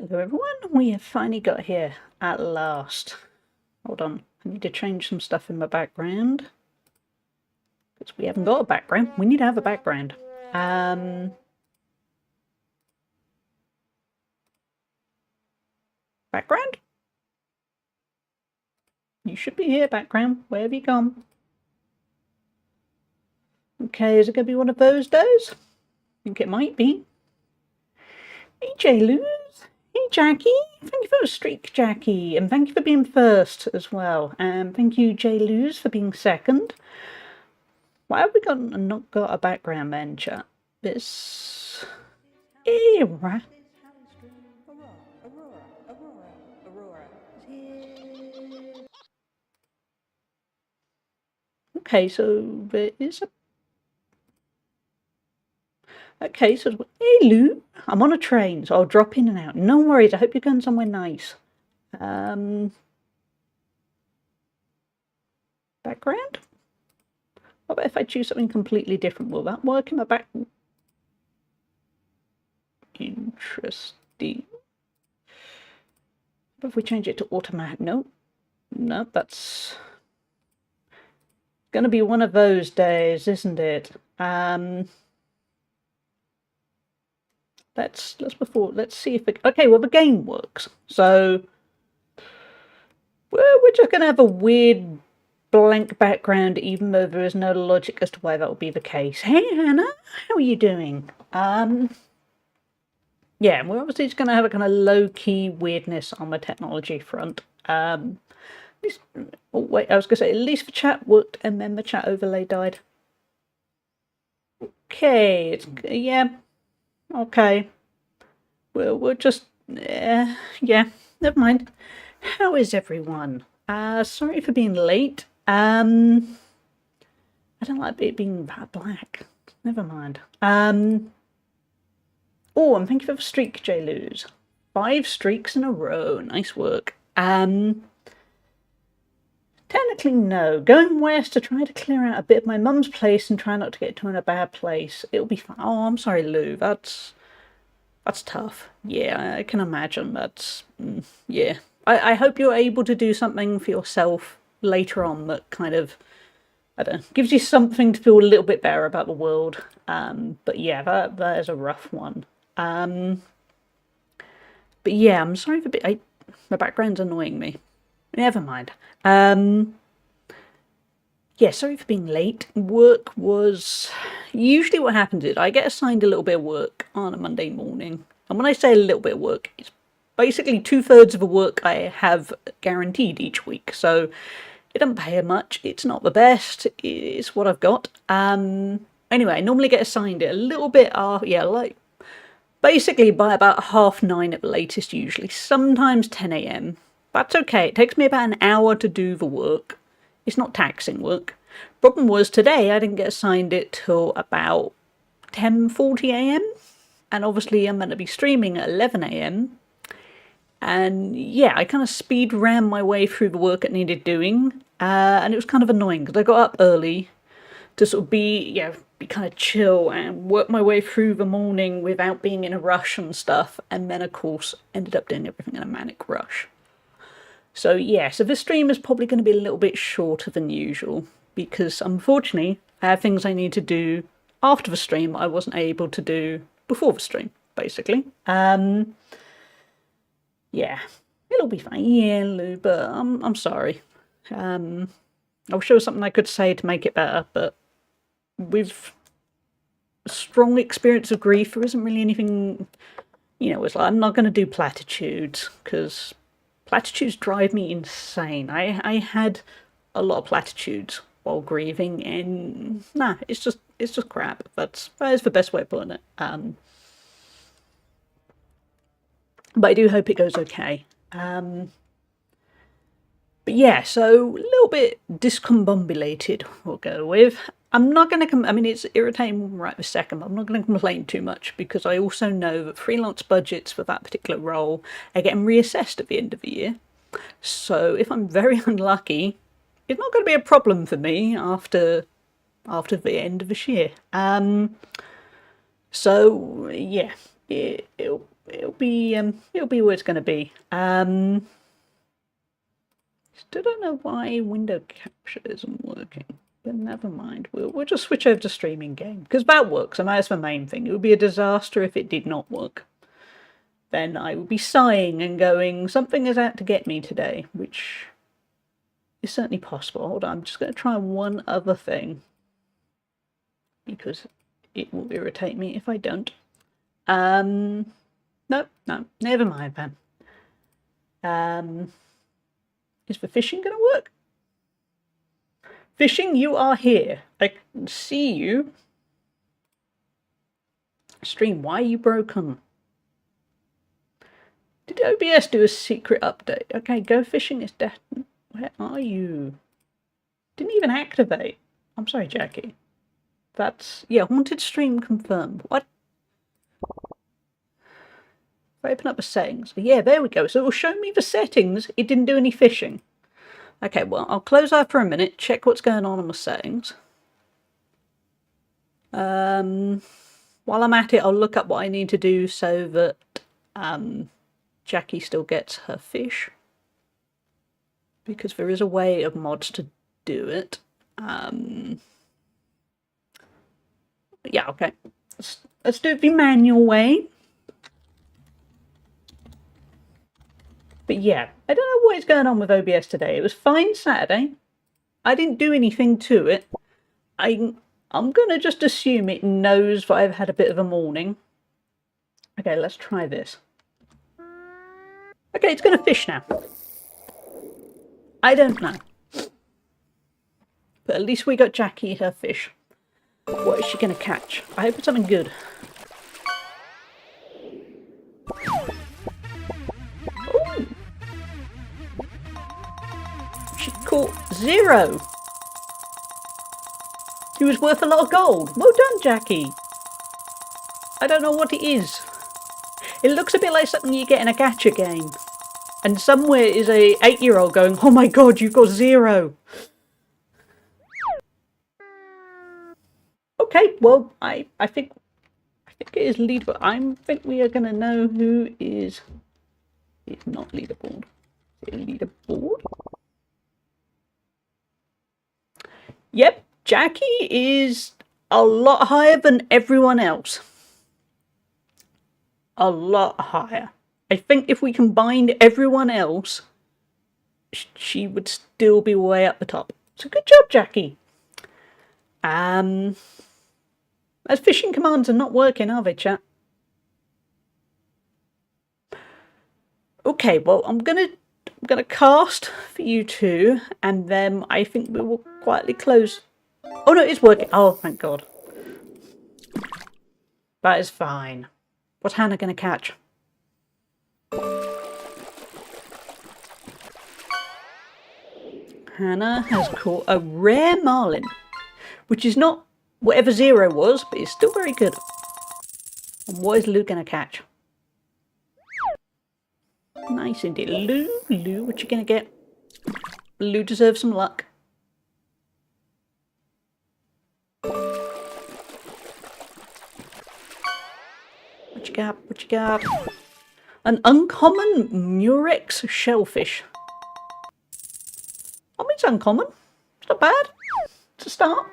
Hello everyone, we have finally got here at last. Hold on, I need to change some stuff in my background. Because we haven't got a background, we need to have a background. Background? You should be here, background. Where have you gone? Okay, is it going to be one of those days? I think it might be. Hey J-Luz! Hey Jackie! Thank you for the streak, Jackie, and thank you for being first as well. And thank you, J-Luz, for being second. Why have we not got a background then, chat? This era. Okay, so there is a. Okay, so hey Lou, I'm on a train, so I'll drop in and out. No worries. I hope you're going somewhere nice. Background. What about if I choose something completely different? Will that work in my back? Interesting. What if we change it to automatic? No, that's gonna be one of those days, isn't it? Let's see if it. Okay, well the game works. So we're just gonna have a weird blank background, even though there is no logic as to why that would be the case. Hey Hannah, how are you doing? Yeah, we're obviously just gonna have a kind of low-key weirdness on the technology front. At least, oh wait, I was gonna say at least the chat worked, and then the chat overlay died. Okay, yeah, okay. We'll just yeah, never mind. How is everyone? Sorry for being late. I don't like it being that black. Never mind. Oh, and thank you for the streak, J-Luz. 5 streaks in a row. Nice work. Technically, no. Going west to try to clear out a bit of my mum's place and try not to get to in a bad place. It'll be fine. Oh, I'm sorry, Lou. That's tough. Yeah, I can imagine. That's yeah. I hope you're able to do something for yourself later on that kind of, I don't know, gives you something to feel a little bit better about the world. But yeah, that is a rough one. But yeah, I'm sorry for my background's annoying me. Never mind. Yeah, sorry for being late. Work was usually what happens is I get assigned a little bit of work on a Monday morning, and when I say a little bit of work, it's basically 2/3 of the work I have guaranteed each week. So it doesn't pay much. It's not the best. It's what I've got. Anyway, I normally get assigned it a little bit. Yeah, like basically by about 9:30 at the latest. Usually, sometimes 10 a.m. That's okay. It takes me about an hour to do the work. It's not taxing work. Problem was today I didn't get assigned it till about 10:40 a.m. and obviously I'm meant to be streaming at 11 a.m. and yeah, I kind of speed ran my way through the work it needed doing, and it was kind of annoying because I got up early to sort of be kind of chill and work my way through the morning without being in a rush and stuff, and then of course ended up doing everything in a manic rush. So yeah, so this stream is probably going to be a little bit shorter than usual because unfortunately I have things I need to do after the stream I wasn't able to do before the stream, basically. Yeah, it'll be fine. Yeah, Lou, but I'm sorry. I'll show something I could say to make it better, but with a strong experience of grief, there isn't really anything, it's like I'm not going to do platitudes because platitudes drive me insane. I had a lot of platitudes while grieving, and nah, it's just crap. That is the best way of putting it. But I do hope it goes okay. But yeah, so a little bit discombobulated we'll go with. I'm not going to I mean, it's irritating right this second, but I'm not going to complain too much because I also know that freelance budgets for that particular role are getting reassessed at the end of the year. So if I'm very unlucky, it's not going to be a problem for me after the end of this year. So yeah, it'll be where it's going to be. Still don't know why window capture isn't working, but never mind. We'll just switch over to streaming game because that works, and that's the main thing. It would be a disaster if it did not work. Then I would be sighing and going, something is out to get me today, which is certainly possible. Hold on, I'm just going to try one other thing because it will irritate me if I don't. No, never mind then. Is the fishing going to work? Fishing, you are here. I can see you. Stream, why are you broken? Did OBS do a secret update? Okay, go fishing is dead. Where are you? Didn't even activate. I'm sorry, Jackie. That's... yeah, haunted stream confirmed. What? If I open up the settings. Yeah, there we go. So it will show me the settings. It didn't do any fishing. Okay, well, I'll close that for a minute. Check what's going on in the settings. While I'm at it, I'll look up what I need to do so that Jackie still gets her fish. Because there is a way of mods to do it. Yeah, okay. Let's do it the manual way. But yeah, I don't know what is going on with OBS today. It was fine Saturday. I didn't do anything to it. I'm going to just assume it knows that I've had a bit of a morning. Okay, let's try this. Okay, it's going to fish now. I don't know. But at least we got Jackie her fish. What is she going to catch? I hope it's something good. Ooh. She caught 0. He was worth a lot of gold. Well done, Jackie. I don't know what it is. It looks a bit like something you get in a gacha game. And somewhere is a 8-year-old going, oh my god, you've got 0. Okay, well, I think it is leaderboard. I think we are going to know who is not leaderboard. Is it leaderboard? Yep, Jackie is a lot higher than everyone else. A lot higher. I think if we combined everyone else, she would still be way up the top. So good job, Jackie. As fishing commands are not working, are they, chat? Okay, well, I'm gonna cast for you two, and then I think we will quietly close. Oh no, it's working. Oh, thank God. That is fine. What's Hannah gonna catch? Hannah has caught a rare marlin, which is not whatever 0 was, but it's still very good. And what is Lou gonna catch? Nice indeed. Lou, what you gonna get? Lou deserves some luck. What you got? What you got? An uncommon Murex shellfish. I mean, it's uncommon. It's not bad. It's a start.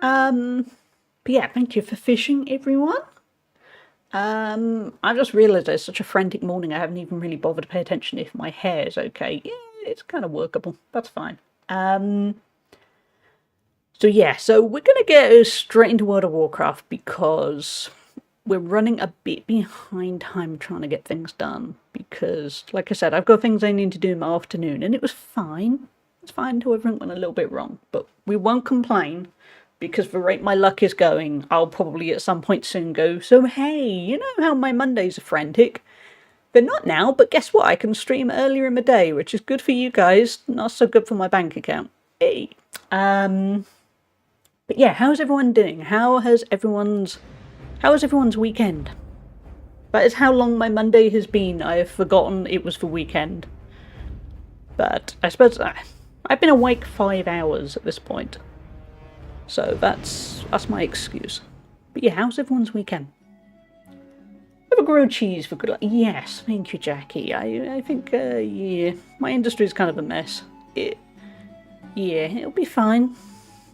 But yeah, thank you for fishing, everyone. I just realised it's such a frantic morning. I haven't even really bothered to pay attention if my hair is okay. Yeah, it's kind of workable. That's fine. So yeah, so we're going to get straight into World of Warcraft because we're running a bit behind time trying to get things done. Because, like I said, I've got things I need to do in my afternoon, and it was fine. It's fine until everything went a little bit wrong. But we won't complain. Because the rate my luck is going, I'll probably at some point soon go, so hey, you know how my Mondays are frantic? They're not now, but guess what? I can stream earlier in the day, which is good for you guys, not so good for my bank account. Hey. But yeah, how's everyone doing? How is everyone's weekend? That is how long my Monday has been. I have forgotten it was the weekend. But I suppose I've been awake 5 hours at this point. So that's my excuse. But yeah, how's everyone's weekend? Have a grilled cheese for good luck. Yes, thank you, Jackie. I think, yeah, my industry is kind of a mess. Yeah, it'll be fine.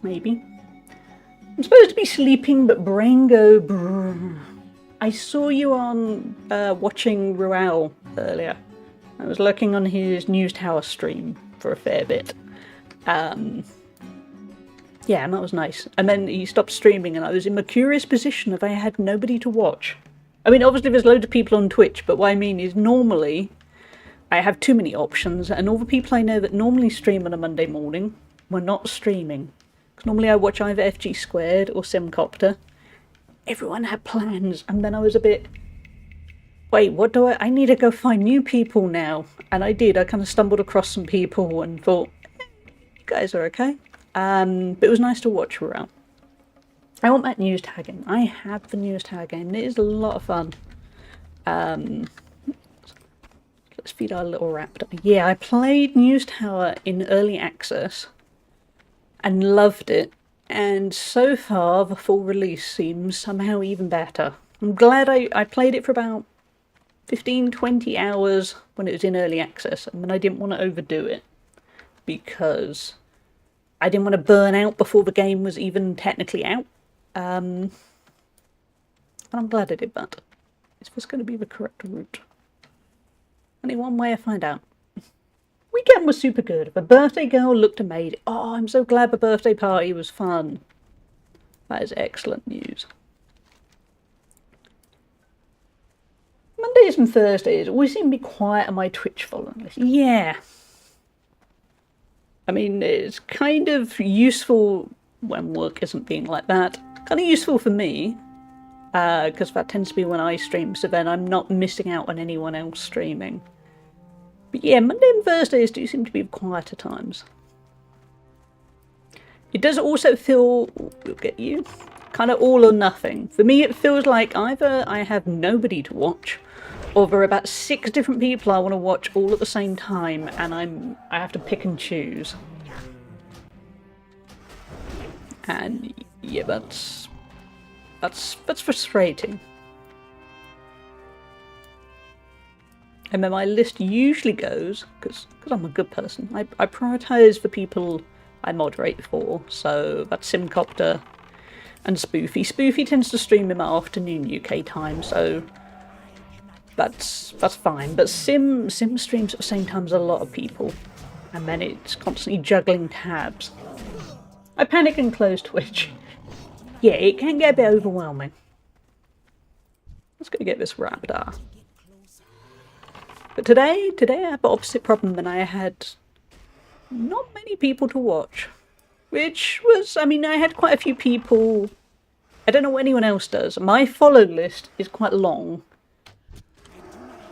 Maybe. I'm supposed to be sleeping, but brain go brrr. I saw you on watching Ruel earlier. I was looking on his News Tower stream for a fair bit. Yeah, and that was nice. And then he stopped streaming, and I was in a curious position of I had nobody to watch. I mean, obviously there's loads of people on Twitch, but what I mean is normally I have too many options, and all the people I know that normally stream on a Monday morning were not streaming. Because normally I watch either FG Squared or Simcopter. Everyone had plans, and then I was a bit... Wait, what do I need to go find new people now. And I did. I kind of stumbled across some people and thought, you guys are okay. But it was nice to watch around. I want that news tag game. I have the news tag game. It is a lot of fun. Let's feed our little raptor. Yeah, I played News Tower in early access and loved it. And so far, the full release seems somehow even better. I'm glad I played it for about 15-20 hours when it was in early access, and then I didn't want to overdo it because I didn't want to burn out before the game was even technically out. And I'm glad I did that. Is this going to be the correct route? Only one way to find out. Weekend was super good. The birthday girl looked amazing. Oh, I'm so glad the birthday party was fun. That is excellent news. Mondays and Thursdays always seem to be quiet on my Twitch following list. Yeah. I mean, it's kind of useful when work isn't being like that. Kind of useful for me, because that tends to be when I stream, so then I'm not missing out on anyone else streaming. But yeah, Monday and Thursdays do seem to be quieter times. It does also feel, we'll get you, kind of all or nothing. For me, it feels like either I have nobody to watch, or there are about 6 different people I want to watch all at the same time, and I have to pick and choose. And yeah, that's frustrating. And then my list usually goes, because I'm a good person, I prioritise the people I moderate for. So that's Simcopter and Spoofy. Spoofy tends to stream in my afternoon UK time, so that's fine. But Sim streams at the same time as a lot of people, and then it's constantly juggling tabs. I panic and close Twitch. Yeah, it can get a bit overwhelming. Let's go get this raptor. But today I have the opposite problem than I had. Not many people to watch, which was, I mean, I had quite a few people. I don't know what anyone else does. My follow list is quite long.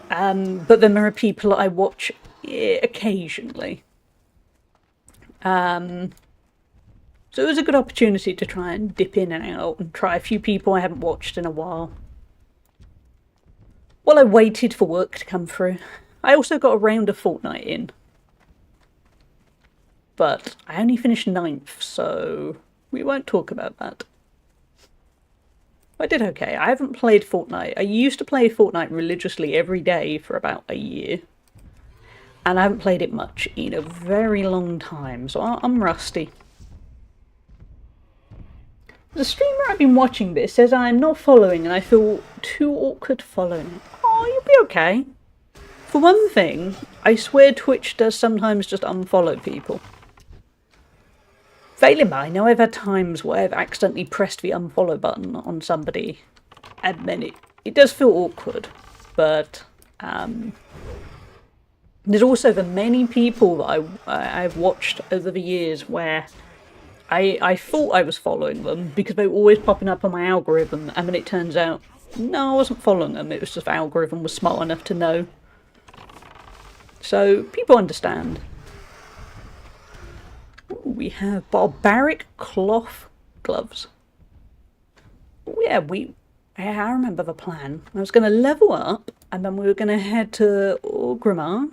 But then there are people I watch occasionally. So it was a good opportunity to try and dip in and out and try a few people I haven't watched in a while. While I waited for work to come through. I also got a round of Fortnite in. But I only finished 9th, so we won't talk about that. I did okay. I haven't played Fortnite. I used to play Fortnite religiously every day for about a year. And I haven't played it much in a very long time, so I'm rusty. The streamer I've been watching this says I'm not following and I feel too awkward following. Oh, you'll be okay. For one thing, I swear Twitch does sometimes just unfollow people. Failing that, I know I've had times where I've accidentally pressed the unfollow button on somebody, and then it does feel awkward, but there's also the many people that I've watched over the years where I thought I was following them because they were always popping up on my algorithm, and then it turns out, no, I wasn't following them, it was just the algorithm was smart enough to know. So, people understand. Ooh, we have barbaric cloth gloves. Ooh, yeah, I remember the plan. I was going to level up, and then we were going to head to Orgrimmar,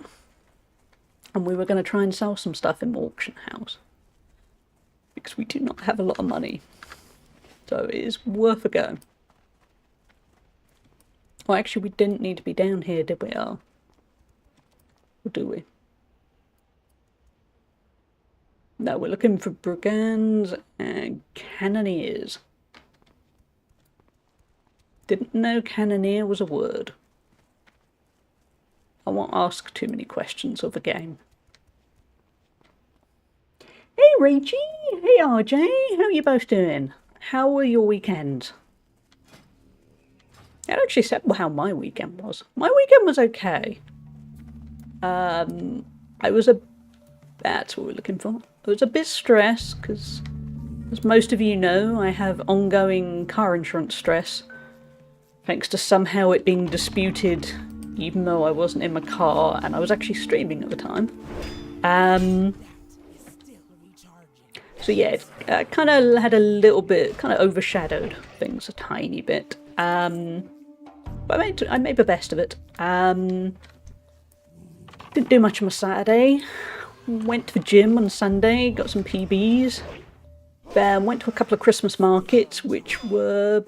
and we were going to try and sell some stuff in the auction house. Because we do not have a lot of money. So it is worth a go. Oh, actually, we didn't need to be down here, did we? Oh. Or do we? No, we're looking for brigands and cannoneers. Didn't know cannoneer was a word. I won't ask too many questions of a game. Hey Rachie! Hey RJ! How are you both doing? How were your weekends? I actually said how my weekend was. My weekend was okay. I was that's what we're looking for. I was a bit stressed because, as most of you know, I have ongoing car insurance stress. Thanks to somehow it being disputed, even though I wasn't in my car and I was actually streaming at the time. So yeah, it kind of had a little bit, kind of overshadowed things a tiny bit. But I made the best of it. Didn't do much on my Saturday. Went to the gym on Sunday, got some PBs. Went to a couple of Christmas markets, which were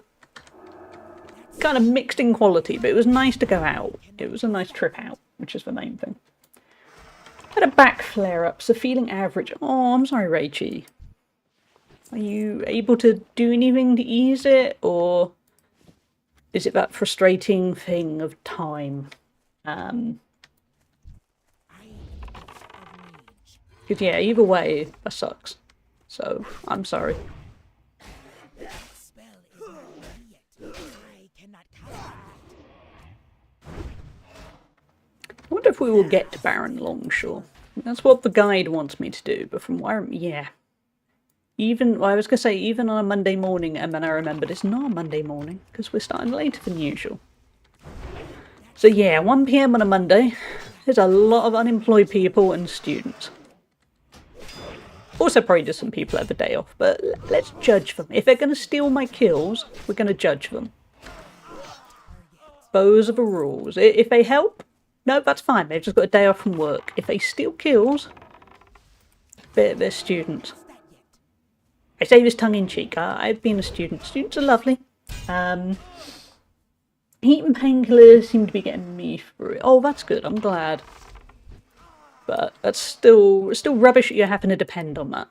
kind of mixed in quality, but it was nice to go out. It was a nice trip out, which is the main thing. Had a back flare-up, so feeling average. Oh, I'm sorry, Rachie. Are you able to do anything to ease it, or is it that frustrating thing of time? Because yeah, either way, that sucks. So, I'm sorry. I wonder if we will get to Baron Longshore. That's what the guide wants me to do, but from where... yeah. Even, well, I was going to say, even on a Monday morning, and then I remembered it's not a Monday morning, because we're starting later than usual. So yeah, 1 PM on a Monday. There's a lot of unemployed people and students. Also probably just some people have a day off, but let's judge them. If they're going to steal my kills, we're going to judge them. Those are the rules. If they help, no, that's fine. They've just got a day off from work. If they steal kills, they're students. I say this tongue-in-cheek. I've been a student. Students are lovely. Heat and painkillers seem to be getting me through it. Oh, that's good. I'm glad. But that's still rubbish that you're having to depend on that.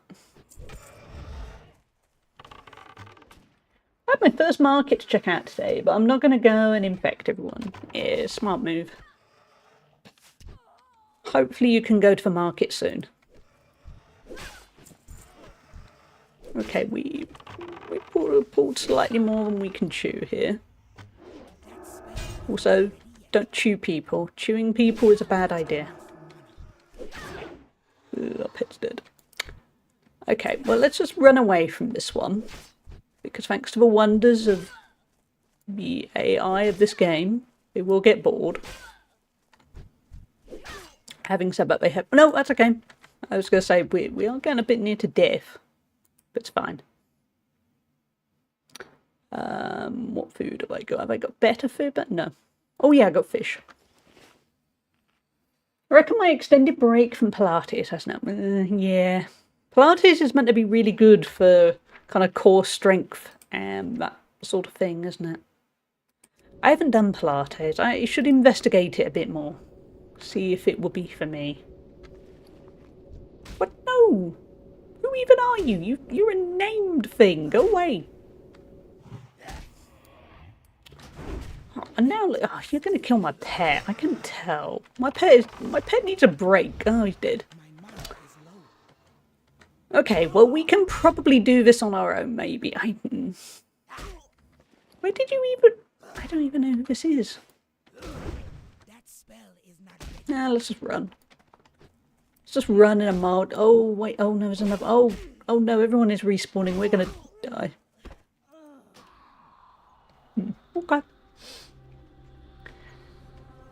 I had my first market to check out today, but I'm not going to go and infect everyone. Yeah, smart move. Hopefully you can go to the market soon. Okay, we pulled slightly more than we can chew here. Also, don't chew people. Chewing people is a bad idea. Ooh, our pet's dead. Okay, well let's just run away from this one. Because thanks to the wonders of the AI of this game, it will get bored. Having said that, they have... no, that's okay. I was going to say, we are getting a bit near to death. But it's fine. What food have I got? Have I got better food? But no. Oh yeah, I got fish. I reckon my extended break from Pilates has now... yeah. Pilates is meant to be really good for kind of core strength and that sort of thing, isn't it? I haven't done Pilates. I should investigate it a bit more. See if it will be for me. What? No! Who even are you? You're a named thing. Go away. Oh, and now, oh, you're going to kill my pet. I can tell. My pet needs a break. Oh, he's dead. Okay, well, we can probably do this on our own, maybe. Where did you even... I don't even know who this is. Nah, let's just run. Let's just run in a mod. Oh, wait. Oh, no, there's another... oh no, everyone is respawning. We're going to die. Okay.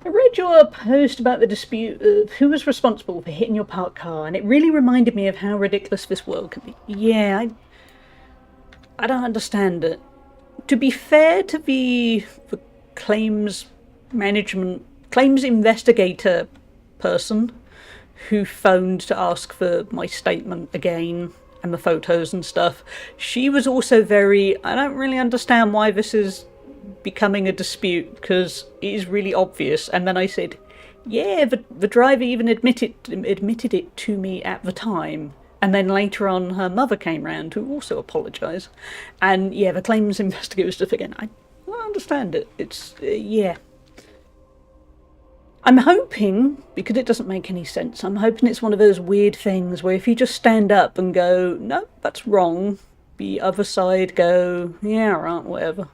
I read your post about the dispute of who was responsible for hitting your parked car, and it really reminded me of how ridiculous this world can be. Yeah, I don't understand it. To be fair to the claims investigator person who phoned to ask for my statement again and the photos and stuff, she was also very, I don't really understand why this is becoming a dispute because it is really obvious. And then I said, yeah, the driver even admitted it to me at the time. And then later on, her mother came round, who also apologised. And yeah, the claims investigator stuff again. I understand it. It's, yeah. I'm hoping, because it doesn't make any sense, I'm hoping it's one of those weird things where if you just stand up and go, no, that's wrong, the other side go, yeah, right, whatever.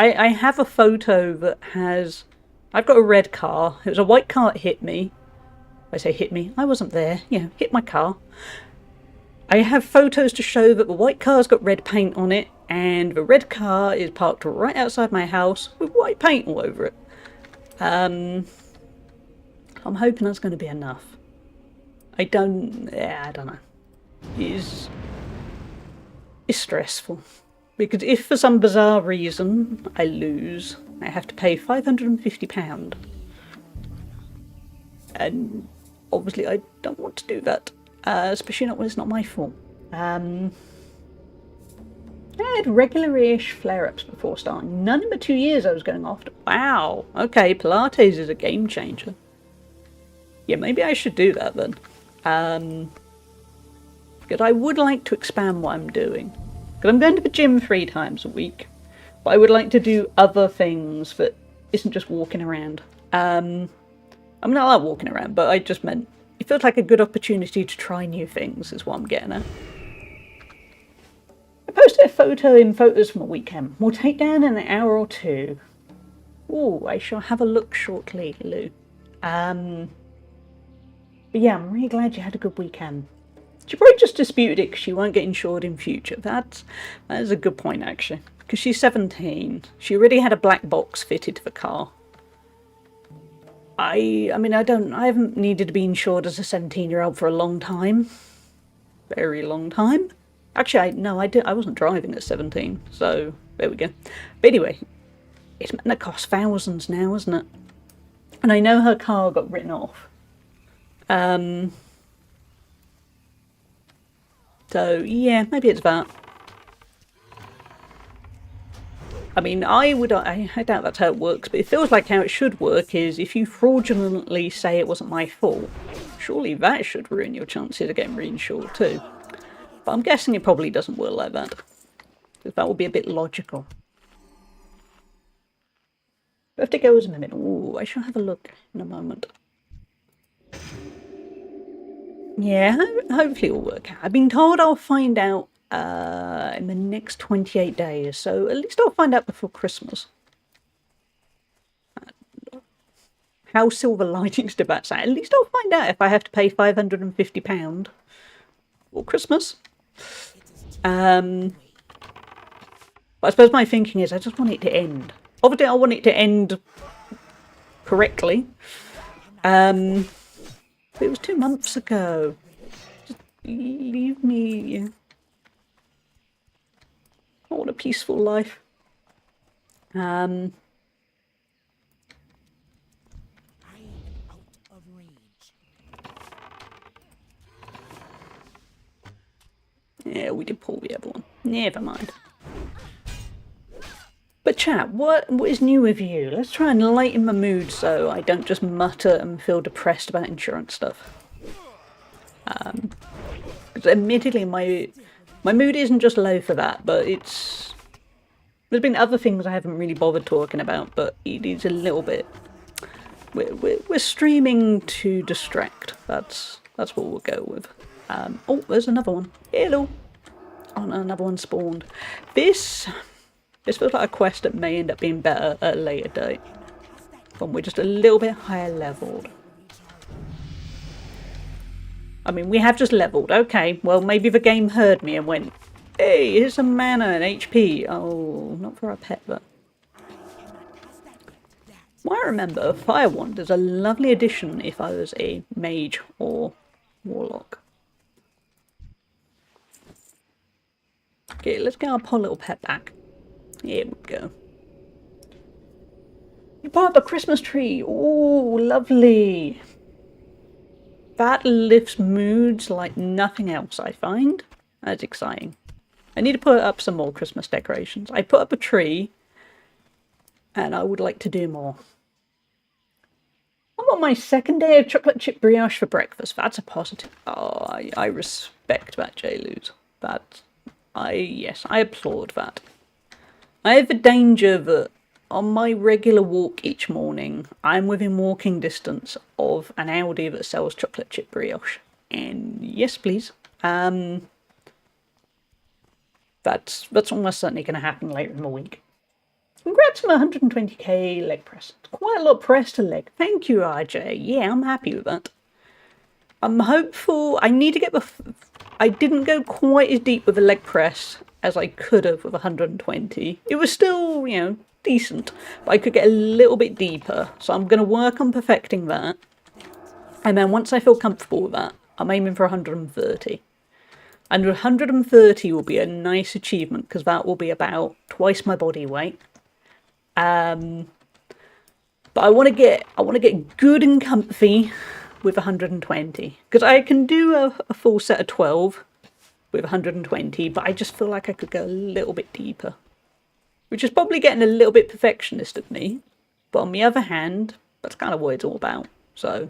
I have a photo that has, I've got a red car. It was a white car that hit me. I say hit me, I wasn't there, hit my car. I have photos to show that the white car's got red paint on it, and the red car is parked right outside my house with white paint all over it. I'm hoping that's going to be enough. I don't know. It's stressful. Because if for some bizarre reason I lose, I have to pay £550. And obviously I don't want to do that. Especially not when it's not my fault. I had regular-ish flare-ups before starting. None in the 2 years I was going after. Wow. Okay, Pilates is a game changer. Yeah, maybe I should do that then. Because I would like to expand what I'm doing. Because I'm going to the gym 3 times a week. But I would like to do other things that isn't just walking around. I mean, I like walking around, but I just meant it feels like a good opportunity to try new things is what I'm getting at. I posted a photo in Photos from a Weekend. We'll take down in an hour or 2. Ooh, I shall have a look shortly, Lou. But yeah, I'm really glad you had a good weekend. She probably just disputed it because she won't get insured in future. That is a good point, actually. Because she's 17. She already had a black box fitted to the car. I mean, I haven't needed to be insured as a 17-year-old for a long time. Very long time. Actually, I wasn't driving at 17, so there we go. But anyway, it's meant to cost thousands now, isn't it? And I know her car got written off. So, yeah, maybe it's that. I mean, I doubt that's how it works, but it feels like how it should work is if you fraudulently say it wasn't my fault, surely that should ruin your chances of getting reinsured too. But I'm guessing it probably doesn't work like that. Because that would be a bit logical. Birthday goes in a minute. Ooh, I shall have a look in a moment. Yeah, hopefully it'll work out. I've been told I'll find out in the next 28 days, so at least I'll find out before Christmas. How silver linings to that say? At least I'll find out if I have to pay £550 for Christmas. But I suppose my thinking is I just want it to end. Obviously I want it to end correctly. But it was 2 months ago. Just leave me. I want a peaceful life. Yeah, we did pull the other one. Never mind. But chat, what is new with you? Let's try and lighten my mood so I don't just mutter and feel depressed about insurance stuff. Because admittedly, my mood isn't just low for that, but there's been other things I haven't really bothered talking about, but it is a little bit. We're streaming to distract. That's what we'll go with. Oh, there's another one. Hello. Oh no, another one spawned. This feels like a quest that may end up being better at a later date, when we're just a little bit higher leveled. I mean, we have just leveled. Okay, well, maybe the game heard me and went, hey, here's some mana and HP. Oh, not for our pet, but... Well, I remember Fire Wand is a lovely addition if I was a mage or warlock. Okay, let's get our poor little pet back. Here we go. You bought up a Christmas tree. Oh, lovely. That lifts moods like nothing else, I find. That's exciting. I need to put up some more Christmas decorations. I put up a tree, and I would like to do more. I'm on my second day of chocolate chip brioche for breakfast. That's a positive. Oh, I respect that, J-Luz. Yes, I applaud that. I have a danger that on my regular walk each morning, I'm within walking distance of an Aldi that sells chocolate chip brioche. And yes, please. That's almost certainly going to happen later in the week. Congrats on 120k leg press. It's quite a lot of press to leg. Thank you, RJ. Yeah, I'm happy with that. I'm hopeful. I need to get the. I didn't go quite as deep with the leg press as I could have with 120. It was still, decent, but I could get a little bit deeper. So I'm going to work on perfecting that. And then once I feel comfortable with that, I'm aiming for 130. And 130 will be a nice achievement because that will be about twice my body weight. But I want to get good and comfy with 120 because I can do a full set of 12 with 120, but I just feel like I could go a little bit deeper, which is probably getting a little bit perfectionist of me. But on the other hand, that's kind of what it's all about. So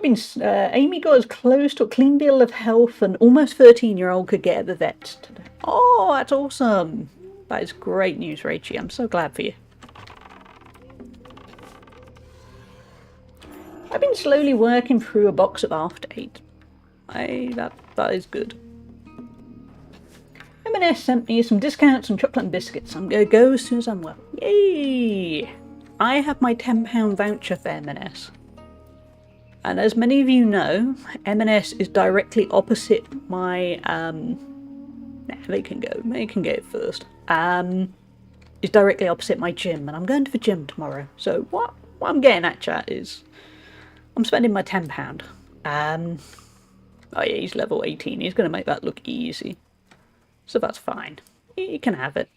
Amy got as close to a clean bill of health an almost 13-year-old could get at the vets today. Oh, that's awesome. That is great news, Rachie. I'm so glad for you. I've been slowly working through a box of After Eight. That is good. M&S sent me some discounts on chocolate and biscuits. I'm going to go as soon as I'm well. Yay! I have my £10 voucher for M&S. And as many of you know, M&S is directly opposite my, they can go first. Is directly opposite my gym, and I'm going to the gym tomorrow. So what I'm getting at, chat, is I'm spending my £10. Oh yeah, he's level 18. He's going to make that look easy. So that's fine. You can have it.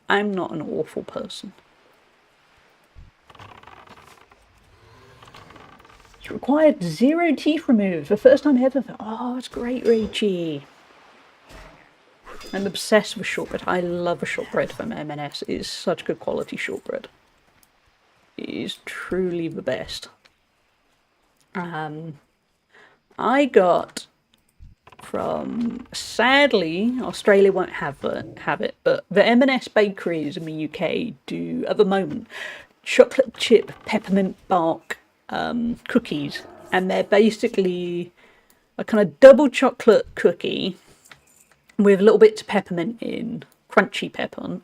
I'm not an awful person. It's required 0 teeth removed. The first time ever. Oh, that's great, Rachie. I'm obsessed with shortbread. I love a shortbread from M&S. It is such good quality shortbread. It is truly the best. I got from, sadly, Australia won't have it, but the M&S bakeries in the UK do, at the moment, chocolate chip peppermint bark cookies, and they're basically a kind of double chocolate cookie with little bits of peppermint in, crunchy peppermint,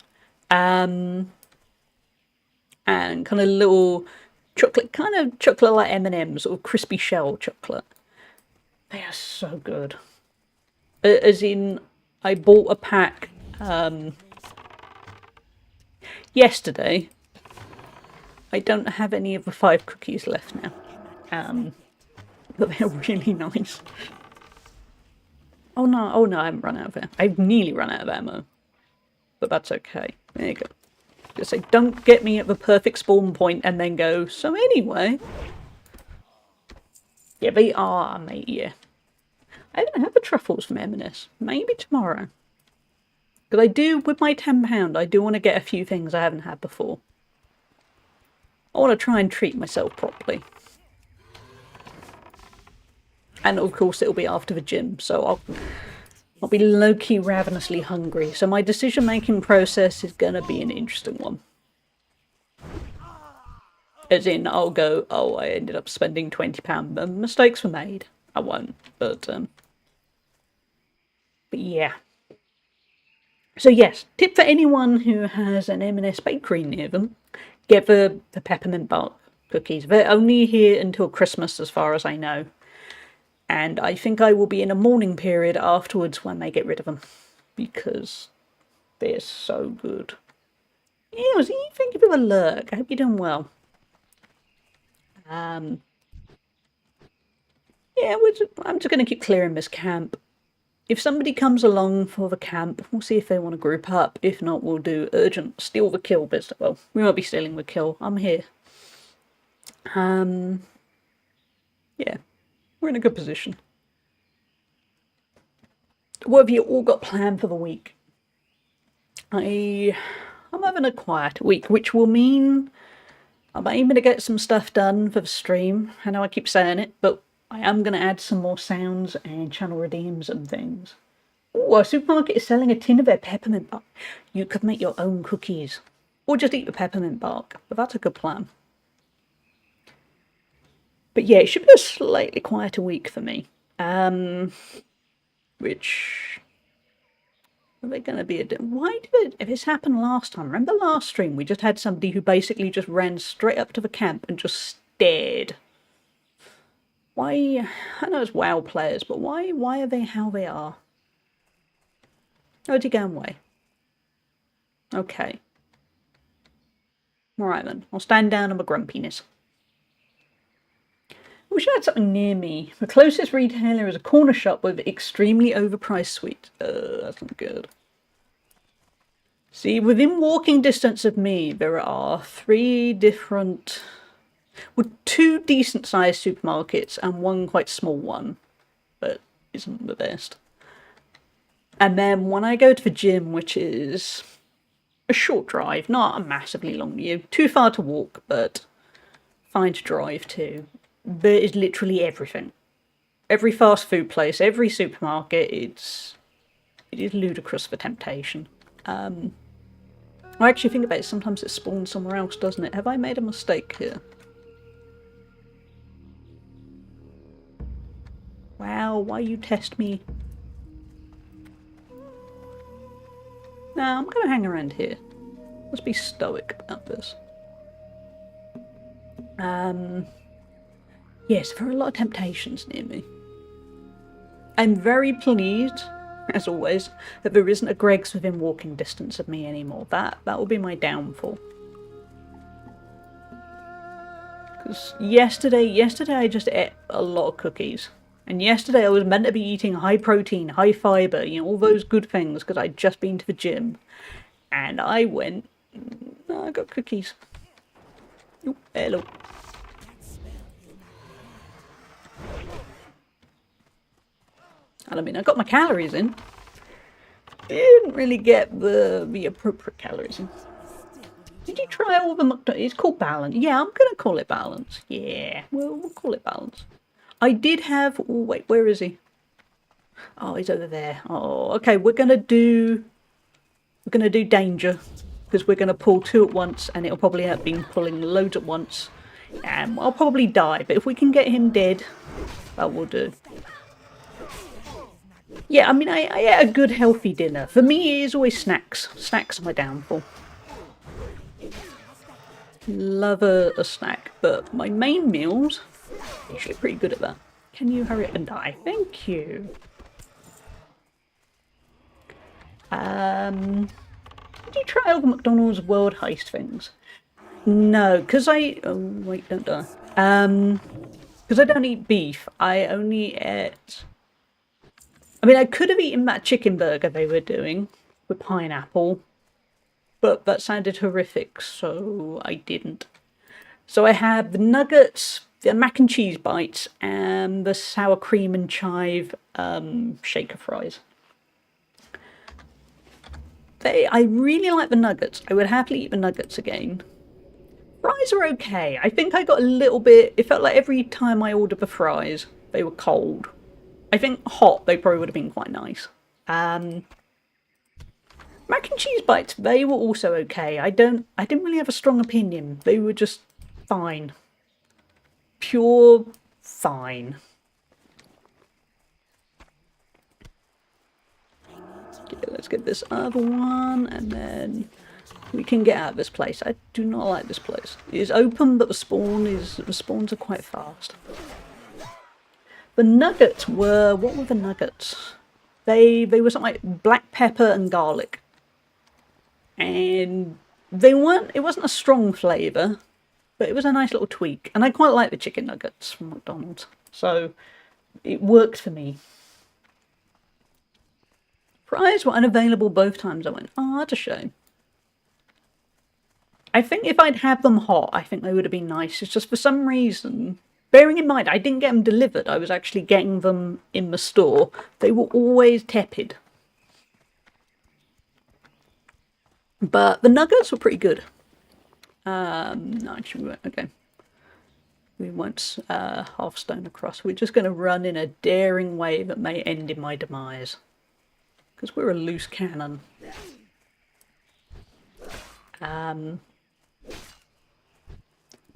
and kind of little chocolate, like M&M's, or crispy shell chocolate. They are so good. As in, I bought a pack yesterday. I don't have any of the 5 cookies left now, but they're really nice. Oh no, I haven't run out of ammo. I've nearly run out of ammo, but that's okay. There you go. Just say, don't get me at the perfect spawn point and then go, so anyway. Yeah, they are, mate, yeah. I don't have the truffles from M&S. Maybe tomorrow. Because I do, with my £10, I do want to get a few things I haven't had before. I want to try and treat myself properly. And of course it'll be after the gym, so I'll be low-key ravenously hungry. So my decision-making process is going to be an interesting one. As in, I'll go, oh, I ended up spending £20. Mistakes were made. I won't, but yeah. So yes, tip for anyone who has an M&S bakery near them, get the peppermint bark cookies. They're only here until Christmas as far as I know. And I think I will be in a mourning period afterwards when they get rid of them. Because they're so good. Anyways, thank you for the lurk. I hope you're doing well. Yeah, I'm just going to keep clearing this camp. If somebody comes along for the camp, we'll see if they want to group up. If not, we'll do urgent steal the kill business. Well, we won't be stealing the kill. I'm here. Yeah, we're in a good position. What have you all got planned for the week? I'm having a quiet week, which will mean I'm aiming to get some stuff done for the stream. I know I keep saying it, but I am going to add some more sounds and channel redeems and things. Oh, a supermarket is selling a tin of their peppermint bark. You could make your own cookies. Or just eat the peppermint bark, but that's a good plan. But yeah, it should be a slightly quieter week for me. Which... Are they going to be why did this happen last time? Remember last stream we just had somebody who basically just ran straight up to the camp and just stared. Why? I know it's WoW players, but why are they how they are? Oh, did he go away? Okay. Alright then, I'll stand down on my grumpiness. I wish I had something near me. The closest retailer is a corner shop with extremely overpriced sweets. That's not good. See, within walking distance of me, there are 3 different... Well, 2 decent-sized supermarkets and 1 quite small one, but isn't the best. And then when I go to the gym, which is a short drive, not a massively long view, too far to walk, but fine to drive to, there is literally everything. Every fast food place, every supermarket, it is ludicrous for temptation. I actually think about it, sometimes it spawns somewhere else, doesn't it? Have I made a mistake here? Wow, why you test me? Nah, I'm gonna hang around here. Let's be stoic about this. Yes, there are a lot of temptations near me. I'm very pleased, as always, that there isn't a Greggs within walking distance of me anymore. That will be my downfall. Because yesterday I just ate a lot of cookies. And yesterday I was meant to be eating high protein, high fibre, you know, all those good things, because I'd just been to the gym. And I went, I got cookies. Oh, hello. And I mean, I got my calories in. Didn't really get the appropriate calories in. Did you try all the McDonald's? It's called balance. Yeah, I'm going to call it balance. Yeah, we'll call it balance. I did have... Oh, wait, where is he? Oh, he's over there. Oh, okay, we're going to do danger. Because we're going to pull 2 at once, and it'll probably have been pulling loads at once. And I'll probably die, but if we can get him dead, that will do. Yeah, I mean, I ate a good healthy dinner. For me, it is always snacks. Snacks are my downfall. Love a snack, but my main meals are usually pretty good at that. Can you hurry up and die? Thank you. Did you try all the McDonald's World Heist things? No, because oh, wait, don't die. Because I don't eat beef. I only ate... I mean, I could have eaten that chicken burger they were doing with pineapple, but that sounded horrific, so I didn't. So I had the nuggets, the mac and cheese bites, and the sour cream and chive shaker fries. I really like the nuggets. I would happily eat the nuggets again. Fries are okay. I think I got a little bit... It felt like every time I ordered the fries, they were cold. I think hot, they probably would have been quite nice. Mac and cheese bites, they were also okay. I didn't really have a strong opinion. They were just fine. Pure fine. Okay, let's get this other one, and then we can get out of this place. I do not like this place. It is open, but the spawns are quite fast. The nuggets were... What were the nuggets? They were something like black pepper and garlic. And they weren't... It wasn't a strong flavour, but it was a nice little tweak. And I quite like the chicken nuggets from McDonald's. So it worked for me. Fries were unavailable both times I went. Oh, that's a shame. I think if I'd had them hot, I think they would have been nice. It's just for some reason... Bearing in mind, I didn't get them delivered. I was actually getting them in the store. They were always tepid. But the nuggets were pretty good. No, actually, we won't. Okay. We won't half stone across. We're just going to run in a daring way that may end in my demise. Because we're a loose cannon. But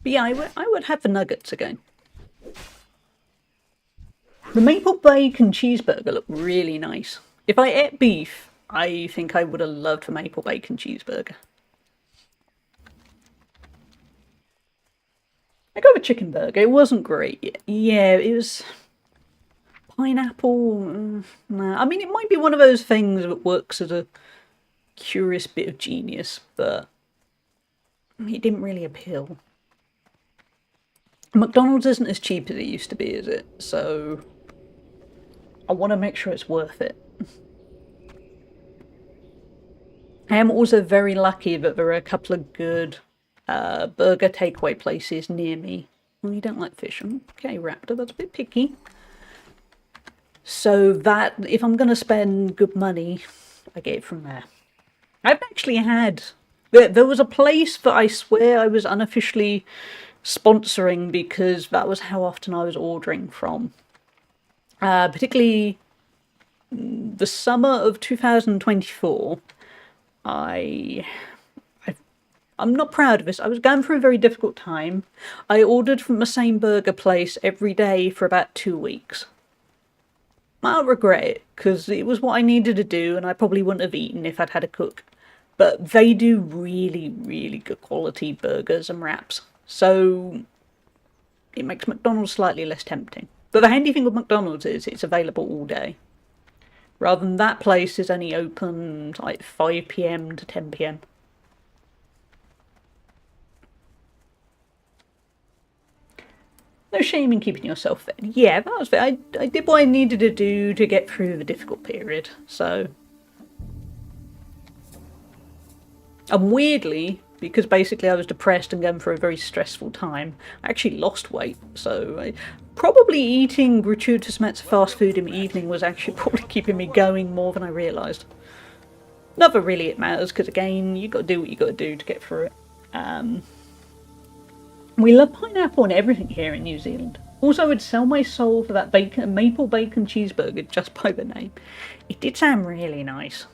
yeah, I would have the nuggets again. The maple bacon cheeseburger looked really nice. If I ate beef, I think I would have loved the maple bacon cheeseburger. I got a chicken burger. It wasn't great. Yeah, it was pineapple. Nah. I mean, it might be one of those things that works as a curious bit of genius, but it didn't really appeal. McDonald's isn't as cheap as it used to be, is it? So I want to make sure it's worth it. I am also very lucky that there are a couple of good burger takeaway places near me. Oh, you don't like fish? Okay, Raptor, that's a bit picky. So that, if I'm going to spend good money, I get it from there. I've actually had... There was a place that I swear I was unofficially sponsoring because that was how often I was ordering from. Particularly the summer of 2024, I'm not proud of this. I was going through a very difficult time. I ordered from the same burger place every day for about 2 weeks. I don't regret it, because it was what I needed to do, and I probably wouldn't have eaten if I'd had a cook. But they do really, really good quality burgers and wraps. So it makes McDonald's slightly less tempting. But the handy thing with McDonald's is it's available all day. Rather than that place is only open like 5 PM to 10 PM. No shame in keeping yourself fit. Yeah, that was it. I did what I needed to do to get through the difficult period, so... And weirdly, because basically I was depressed and going through a very stressful time, I actually lost weight, so probably eating gratuitous amounts of fast food in the evening was actually probably keeping me going more than I realised. Not that really it matters, because again, you got to do what you got to do to get through it. We love pineapple and everything here in New Zealand. Also, I would sell my soul for that maple bacon cheeseburger just by the name. It did sound really nice.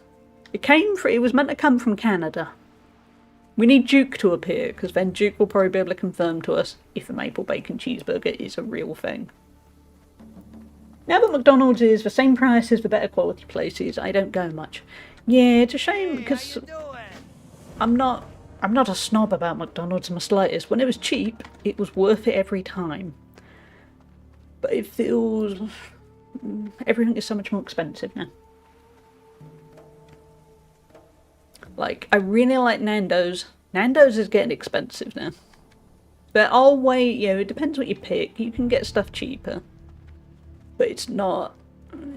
It was meant to come from Canada. We need Duke to appear, because then Duke will probably be able to confirm to us if the maple bacon cheeseburger is a real thing. Now that McDonald's is the same price as the better quality places, I don't go much. Yeah, it's a shame because I'm not a snob about McDonald's in the slightest. When it was cheap, it was worth it every time. But it feels... everything is so much more expensive now. Like, I really like Nando's. Nando's is getting expensive now. But I'll wait, it depends what you pick. You can get stuff cheaper. But it's not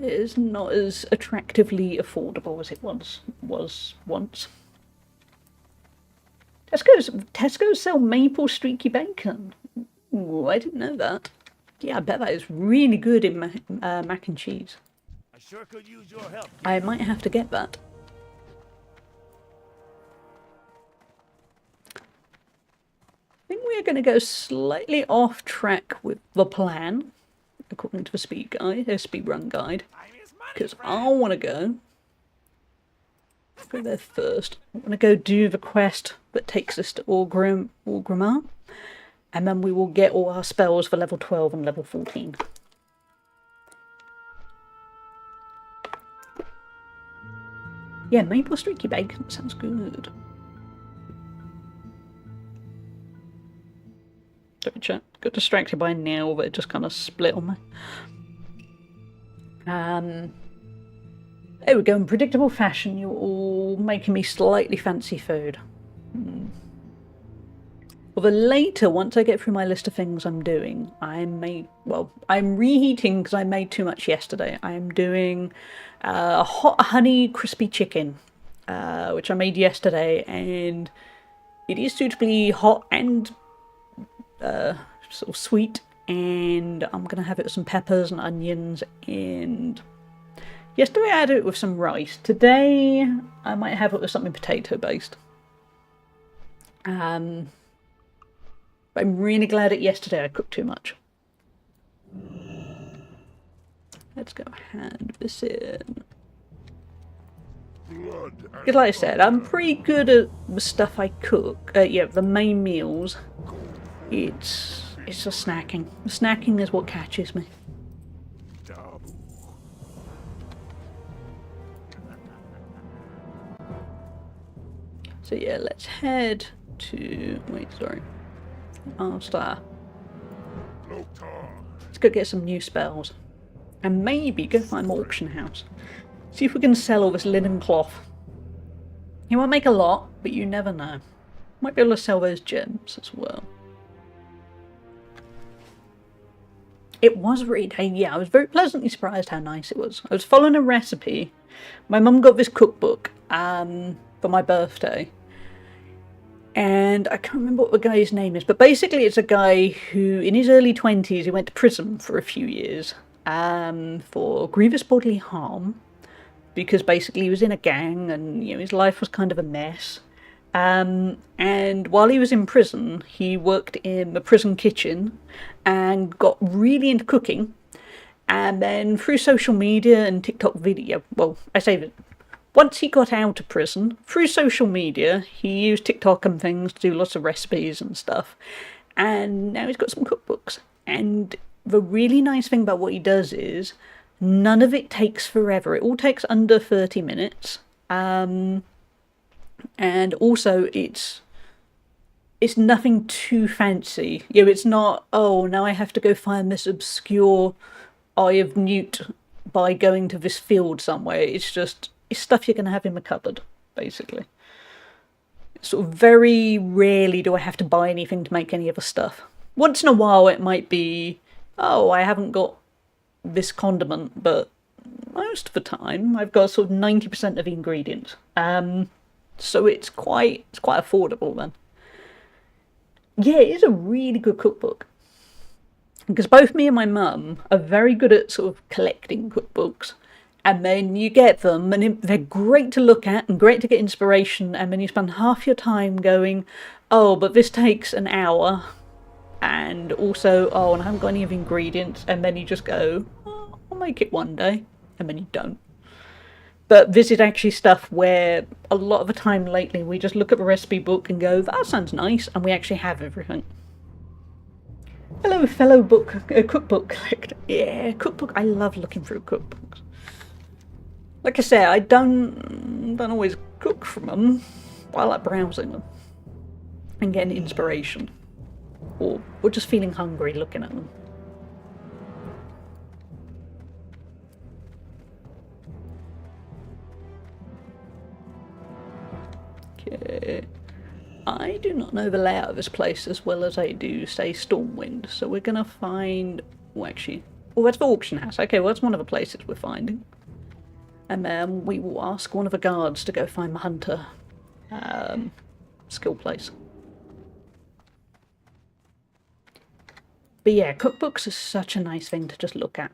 as attractively affordable as it was once. Tesco's sell maple streaky bacon. Ooh, I didn't know that. Yeah, I bet that is really good in mac and cheese. I sure could use your help. I might have to get that. I think we're going to go slightly off track with the plan, according to the speed run guide, because I want to go there first. I want to go do the quest that takes us to Orgrimmar, and then we will get all our spells for level 12 and level 14. Yeah, maple streaky bacon sounds good. Sorry, chat. Got distracted by a nail that just kind of split on me. There we go. In predictable fashion, you're all making me slightly fancy food. Although later, once I get through my list of things I'm doing, I'm reheating because I made too much yesterday. I'm doing a hot honey crispy chicken, which I made yesterday, and it is suitably hot and sort of sweet, and I'm going to have it with some peppers and onions, and yesterday I had it with some rice. Today I might have it with something potato based. But I'm really glad that yesterday I cooked too much. Let's go hand this in. Because like I said, I'm pretty good at the stuff I cook. Yeah, the main meals. It's the snacking. The snacking is what catches me. So yeah, let's head to... Wait, sorry. Star. Let's go get some new spells. And maybe go find an auction house. See if we can sell all this linen cloth. You won't make a lot, but you never know. Might be able to sell those gems as well. It was really, yeah, I was very pleasantly surprised how nice it was. I was following a recipe. My mum got this cookbook for my birthday. And I can't remember what the guy's name is, but basically it's a guy who, in his early 20s, he went to prison for a few years for grievous bodily harm, because basically he was in a gang and his life was kind of a mess. And while he was in prison, he worked in the prison kitchen and got really into cooking. And then through social media and TikTok video, well, I say that once he got out of prison, through social media, he used TikTok and things to do lots of recipes and stuff. And now he's got some cookbooks. And the really nice thing about what he does is none of it takes forever. It all takes under 30 minutes. And also it's nothing too fancy. It's not, oh, now I have to go find this obscure Eye of Newt by going to this field somewhere. It's just... it's stuff you're going to have in the cupboard, basically. Sort of very rarely do I have to buy anything to make any of the stuff. Once in a while it might be, oh, I haven't got this condiment, but most of the time I've got sort of 90% of the ingredients. So it's quite affordable then. Yeah, it is a really good cookbook. Because both me and my mum are very good at sort of collecting cookbooks. And then you get them, and they're great to look at and great to get inspiration. And then you spend half your time going, oh, but this takes an hour. And also, oh, and I haven't got any of the ingredients. And then you just go, oh, I'll make it one day. And then you don't. But this is actually stuff where a lot of the time lately we just look at the recipe book and go, that sounds nice. And we actually have everything. Hello, fellow cookbook collector. Yeah, cookbook. I love looking through cookbooks. Like I say, I don't always cook from them, but I like browsing them and getting inspiration, or just feeling hungry looking at them. Okay, I do not know the layout of this place as well as I do, say, Stormwind, so we're gonna find... well, actually... oh, that's the auction house. Okay, well, that's one of the places we're finding. And then we will ask one of the guards to go find the hunter skill place. But yeah, cookbooks are such a nice thing to just look at.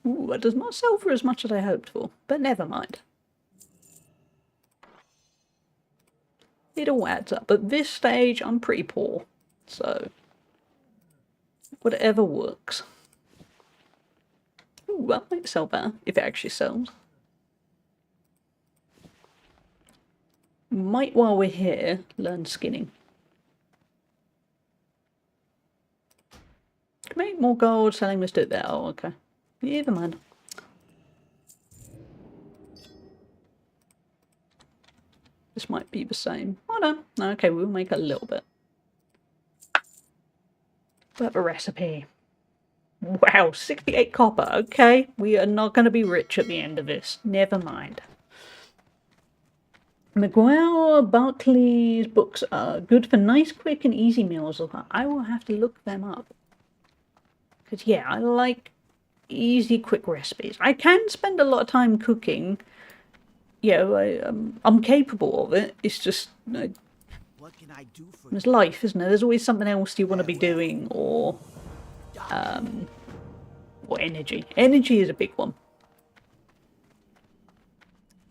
Ooh, that does not sell for as much as I hoped for, but never mind. It all adds up. At this stage, I'm pretty poor, so whatever works. Ooh, that might sell better, if it actually sells. Might, while we're here, learn skinning. Can make more gold selling this do there. Oh, okay. Never mind. This might be the same. Oh no. Okay, we'll make a little bit. We have a recipe. Wow, 68 copper. Okay, we are not going to be rich at the end of this. Never mind. McGuire Barclay's books are good for nice, quick and easy meals. I will have to look them up. Because yeah, I like easy, quick recipes. I can spend a lot of time cooking. I'm capable of it. It's just... what can I do for there's life, isn't there? There's always something else you want to be doing, or energy. Energy is a big one.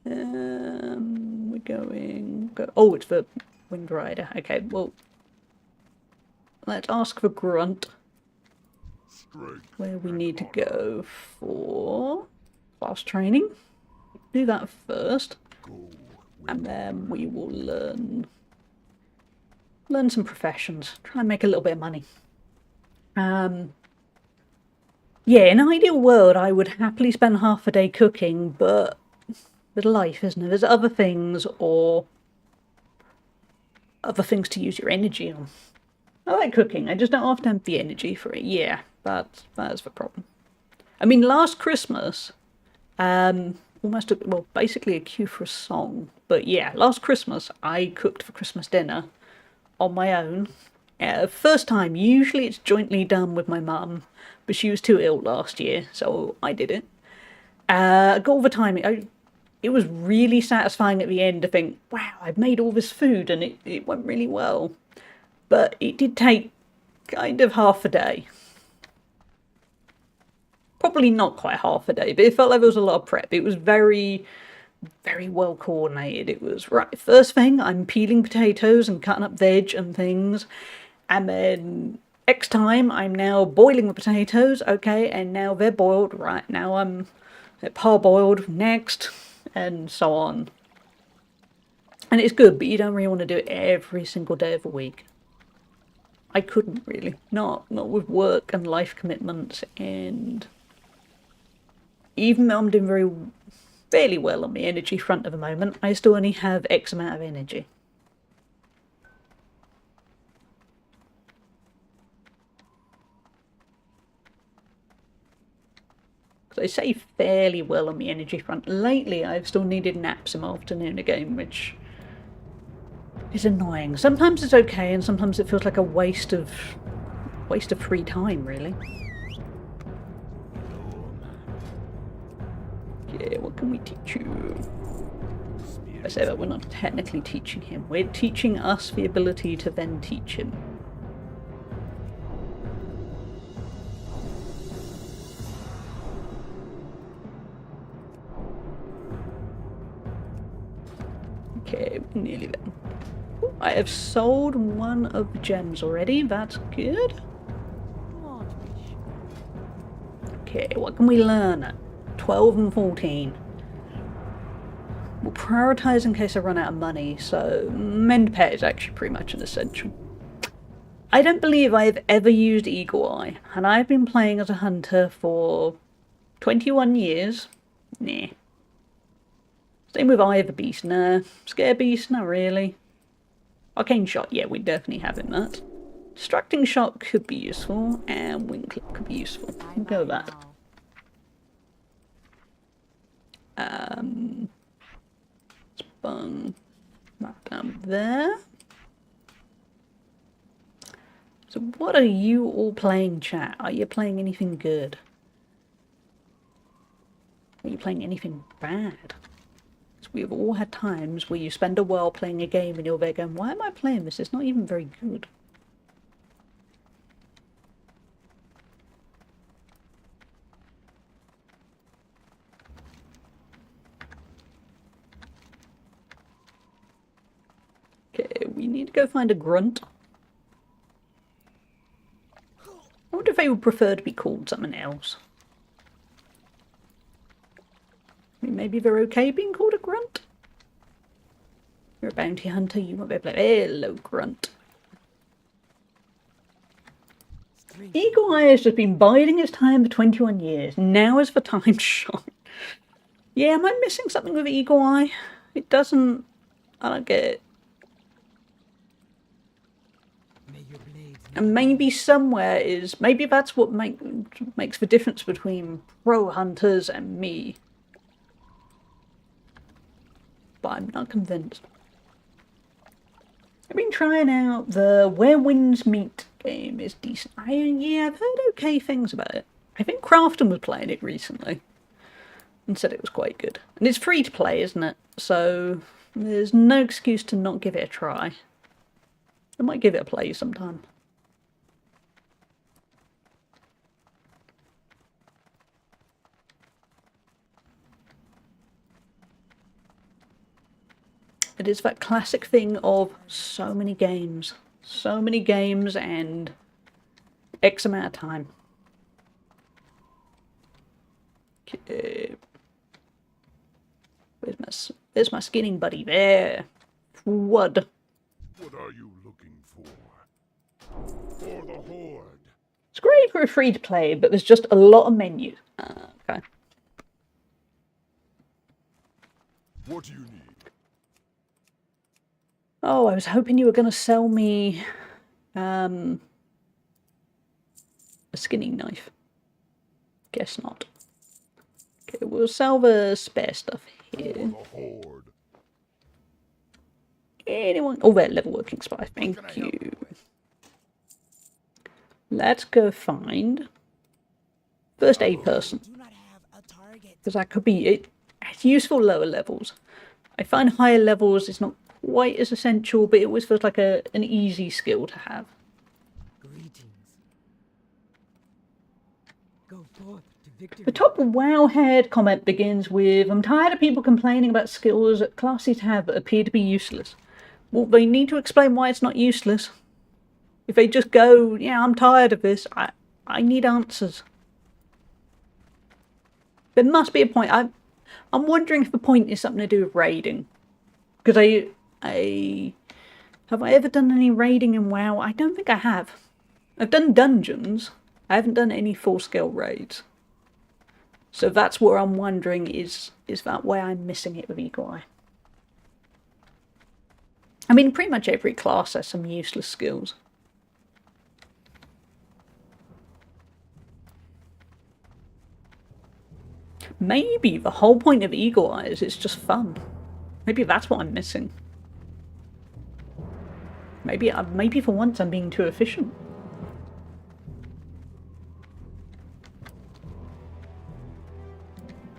We're going? Oh, it's for Wind Rider. Okay, well, let's ask for Grunt. Where we need to go for class training. Do that first. And then we will learn some professions. Try and make a little bit of money. Yeah, in an ideal world, I would happily spend half a day cooking, but with life, isn't it? There's other things to use your energy on. I like cooking, I just don't often have the energy for it. Yeah, that's the problem. I mean, last Christmas, basically a cue for a song. But yeah, last Christmas, I cooked for Christmas dinner on my own. First time, usually it's jointly done with my mum, but she was too ill last year, so I did it. Got all the time. It was really satisfying at the end to think, wow, I've made all this food and it went really well. But it did take kind of half a day. Probably not quite half a day, but it felt like there was a lot of prep. It was very, very well coordinated. It was, right, first thing, I'm peeling potatoes and cutting up veg and things. And then next time, I'm now boiling the potatoes. Okay, and now they're boiled. Right, now they're parboiled next, and so on. And it's good, but you don't really want to do it every single day of the week. I couldn't really. Not with work and life commitments, and even though I'm doing fairly well on the energy front at the moment, I still only have X amount of energy. I say fairly well on the energy front. Lately, I've still needed naps in the afternoon again, which is annoying. Sometimes it's okay, and sometimes it feels like a waste of free time, really. Yeah, what can we teach you? I say that we're not technically teaching him. We're teaching us the ability to then teach him. Okay, we're nearly there. Ooh, I have sold one of the gems already. That's good. Okay, what can we learn at 12 and 14? We'll prioritise in case I run out of money, so Mend Pet is actually pretty much an essential. I don't believe I have ever used Eagle Eye, and I've been playing as a hunter for 21 years. Nah. Same with Eye of the Beast, nah. Scare Beast, not really. Arcane Shot, yeah, we definitely have in that. Distracting Shot could be useful, and Wing Clip could be useful. We'll go with that. Bung that down there. So what are you all playing, chat? Are you playing anything good? Are you playing anything bad? Because we've all had times where you spend a while playing a game and you're there going, why am I playing this? It's not even very good. Okay, we need to go find a grunt. I wonder if they would prefer to be called something else. I mean, maybe they're okay being called a grunt? You're a bounty hunter, you won't be able to play. Hello, grunt. Eagle Eye has just been biding its time for 21 years. Now is the time to shine. Yeah, am I missing something with Eagle Eye? It doesn't... I don't get it. And maybe somewhere is... Maybe that's what makes the difference between pro hunters and me. But I'm not convinced. I've been trying out the Where Winds Meet game. It's decent. Yeah, I've heard okay things about it. I think Crafton was playing it recently and said it was quite good. And it's free to play, isn't it? So there's no excuse to not give it a try. I might give it a play sometime. It is that classic thing of so many games. So many games and X amount of time. Okay. Where's my skinning buddy? There. What? What are you looking for? For the Horde. It's great for a free to play, but there's just a lot of menus. Okay. What do you need? Oh, I was hoping you were going to sell me a skinning knife. Guess not. Okay, we'll sell the spare stuff here. For the Horde. Anyone? Oh, that level working spy. Thank you. Let's go find first aid person. Because that could be it. It's useful lower levels. I find higher levels is not quite as essential, but it always feels like an easy skill to have. Greetings. Go forth to victory. The top WoW head comment begins with, I'm tired of people complaining about skills that classes have that appear to be useless. Well, they need to explain why it's not useless. If they just go, yeah, I'm tired of this, I need answers. There must be a point. I'm wondering if the point is something to do with raiding. Because have I ever done any raiding in WoW? I don't think I have. I've done dungeons. I haven't done any full-scale raids. So that's where I'm wondering, is that why I'm missing it with Eagle Eye? I mean, pretty much every class has some useless skills. Maybe the whole point of Eagle Eye is it's just fun. Maybe that's what I'm missing. Maybe for once I'm being too efficient.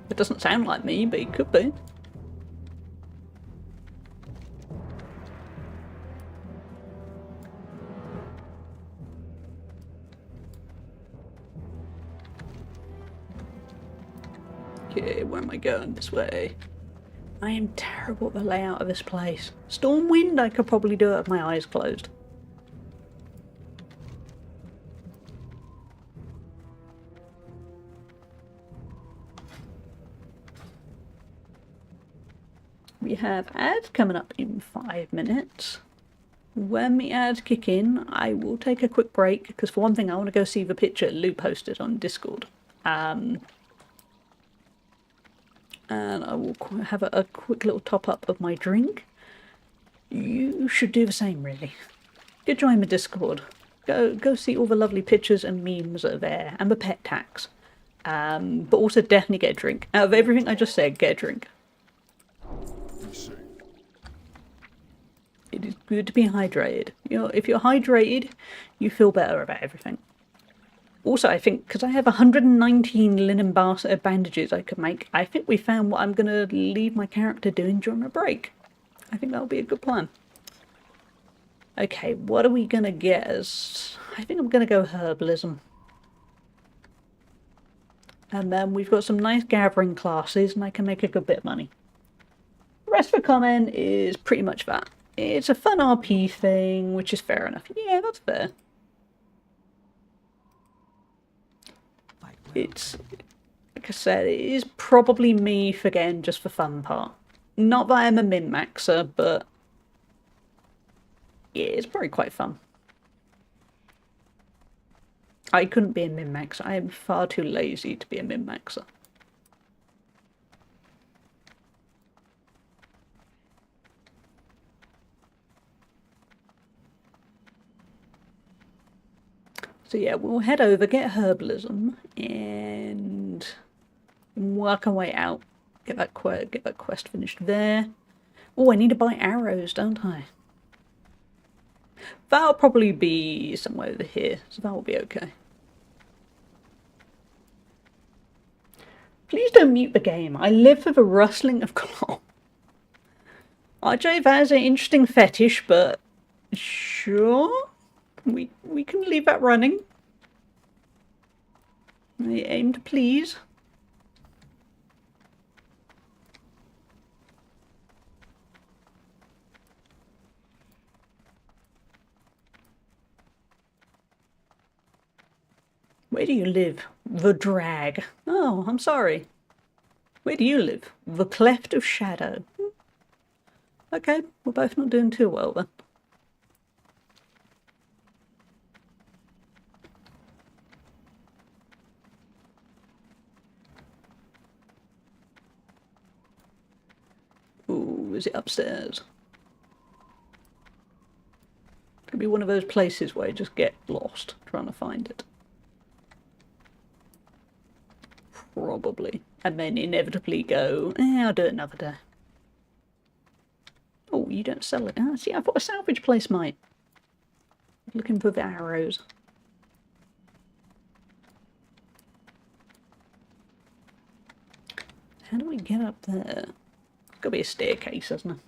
It doesn't sound like me, but it could be. Okay, where am I going? This way. I am terrible at the layout of this place. Stormwind, I could probably do it with my eyes closed. We have ads coming up in 5 minutes. When the ads kick in, I will take a quick break, because for one thing I want to go see the picture Lou posted on Discord. And I will have a quick little top up of my drink. You should do the same, really. Go join the Discord. Go see all the lovely pictures and memes that are there, and the pet tags. But also definitely get a drink. Out of everything I just said, get a drink. It is good to be hydrated. You know, if you're hydrated, you feel better about everything. Also, I think, because I have 119 linen bandages I could make, I think we found what I'm going to leave my character doing during a break. I think that'll be a good plan. Okay, what are we going to get as... I think I'm going to go herbalism. And then we've got some nice gathering classes, and I can make a good bit of money. The rest of the comment is pretty much that. It's a fun RP thing, which is fair enough. Yeah, that's fair. It's, like I said, it is probably me forgetting just the fun part. Not that I'm a min-maxer, but yeah, it's probably quite fun. I couldn't be a min-maxer. I am far too lazy to be a min-maxer. So yeah, we'll head over, get herbalism, and work our way out. Get that quest finished there. Oh, I need to buy arrows, don't I? That'll probably be somewhere over here, so that will be okay. Please don't mute the game. I live for the rustling of cloth. RJ, that is an interesting fetish, but sure. We can leave that running. I aim to please. Where do you live? The Drag. Oh, I'm sorry. Where do you live? The Cleft of Shadow. Okay, we're both not doing too well then. Ooh, is it upstairs? Could be one of those places where you just get lost trying to find it. Probably. And then inevitably go, I'll do it another day. Oh, you don't sell it. Ah, see, I thought a salvage place might. Looking for the arrows. How do we get up there? There's got to be a staircase, hasn't there?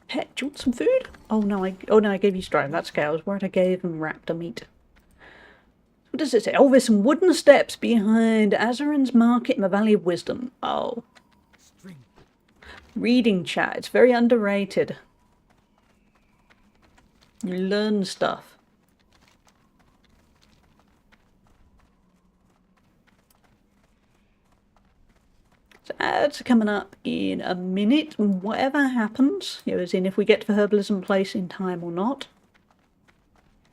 Pet, do you want some food? Oh no, I gave you strive. That's okay. I was worried I gave him raptor meat. What does it say? Oh, there's some wooden steps behind Azarin's Market in the Valley of Wisdom. Oh. Strength. Reading chat. It's very underrated. You learn stuff. So ads are coming up in a minute. Whatever happens, as in if we get to the herbalism place in time or not.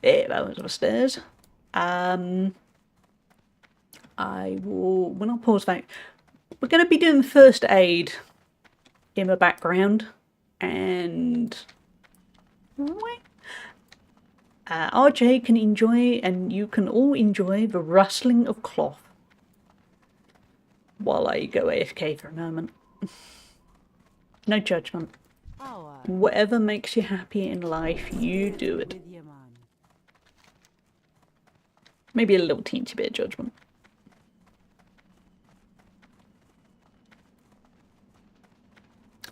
Yeah, that was the stairs. I will, when I pause that, we're going to be doing first aid in the background, and RJ can enjoy, and you can all enjoy the rustling of cloth while I go AFK for a moment. No judgment. Whatever makes you happy in life, you do it. With you, man. Maybe a little teensy bit of judgment.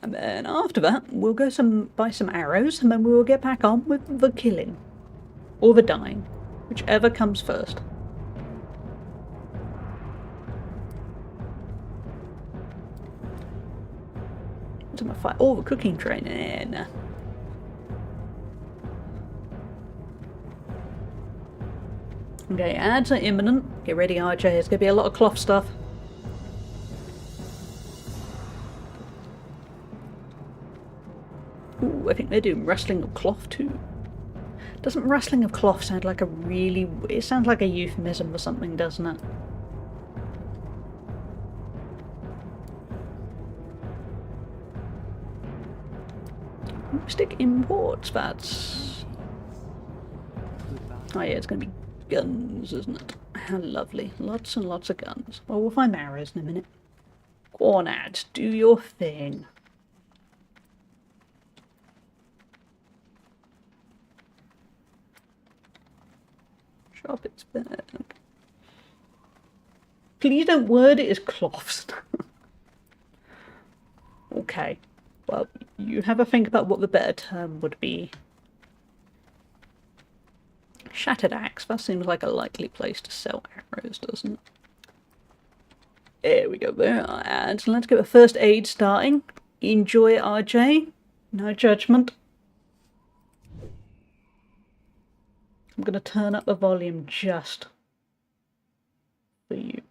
And then after that, we'll go buy some arrows, and then we'll get back on with the killing. Or the dying. Whichever comes first. What's my fight? Oh, the cooking train. Nah. Okay, ads are imminent. Get ready, RJ. There's going to be a lot of cloth stuff. Ooh, I think they're doing rustling of cloth too. Doesn't rustling of cloth sound like a really... It sounds like a euphemism for something, doesn't it? Stick imports, that's... Oh yeah, it's going to be guns, isn't it? How lovely. Lots and lots of guns. Well, we'll find arrows in a minute. Go on, ads. Do your thing. Shop its bag. Please don't word it as cloths. Okay. Well, you have a think about what the better term would be. Shattered axe. That seems like a likely place to sell arrows, doesn't it? There we go. There are ads. Let's get the first aid starting. Enjoy, RJ. No judgment. I'm going to turn up the volume just for you.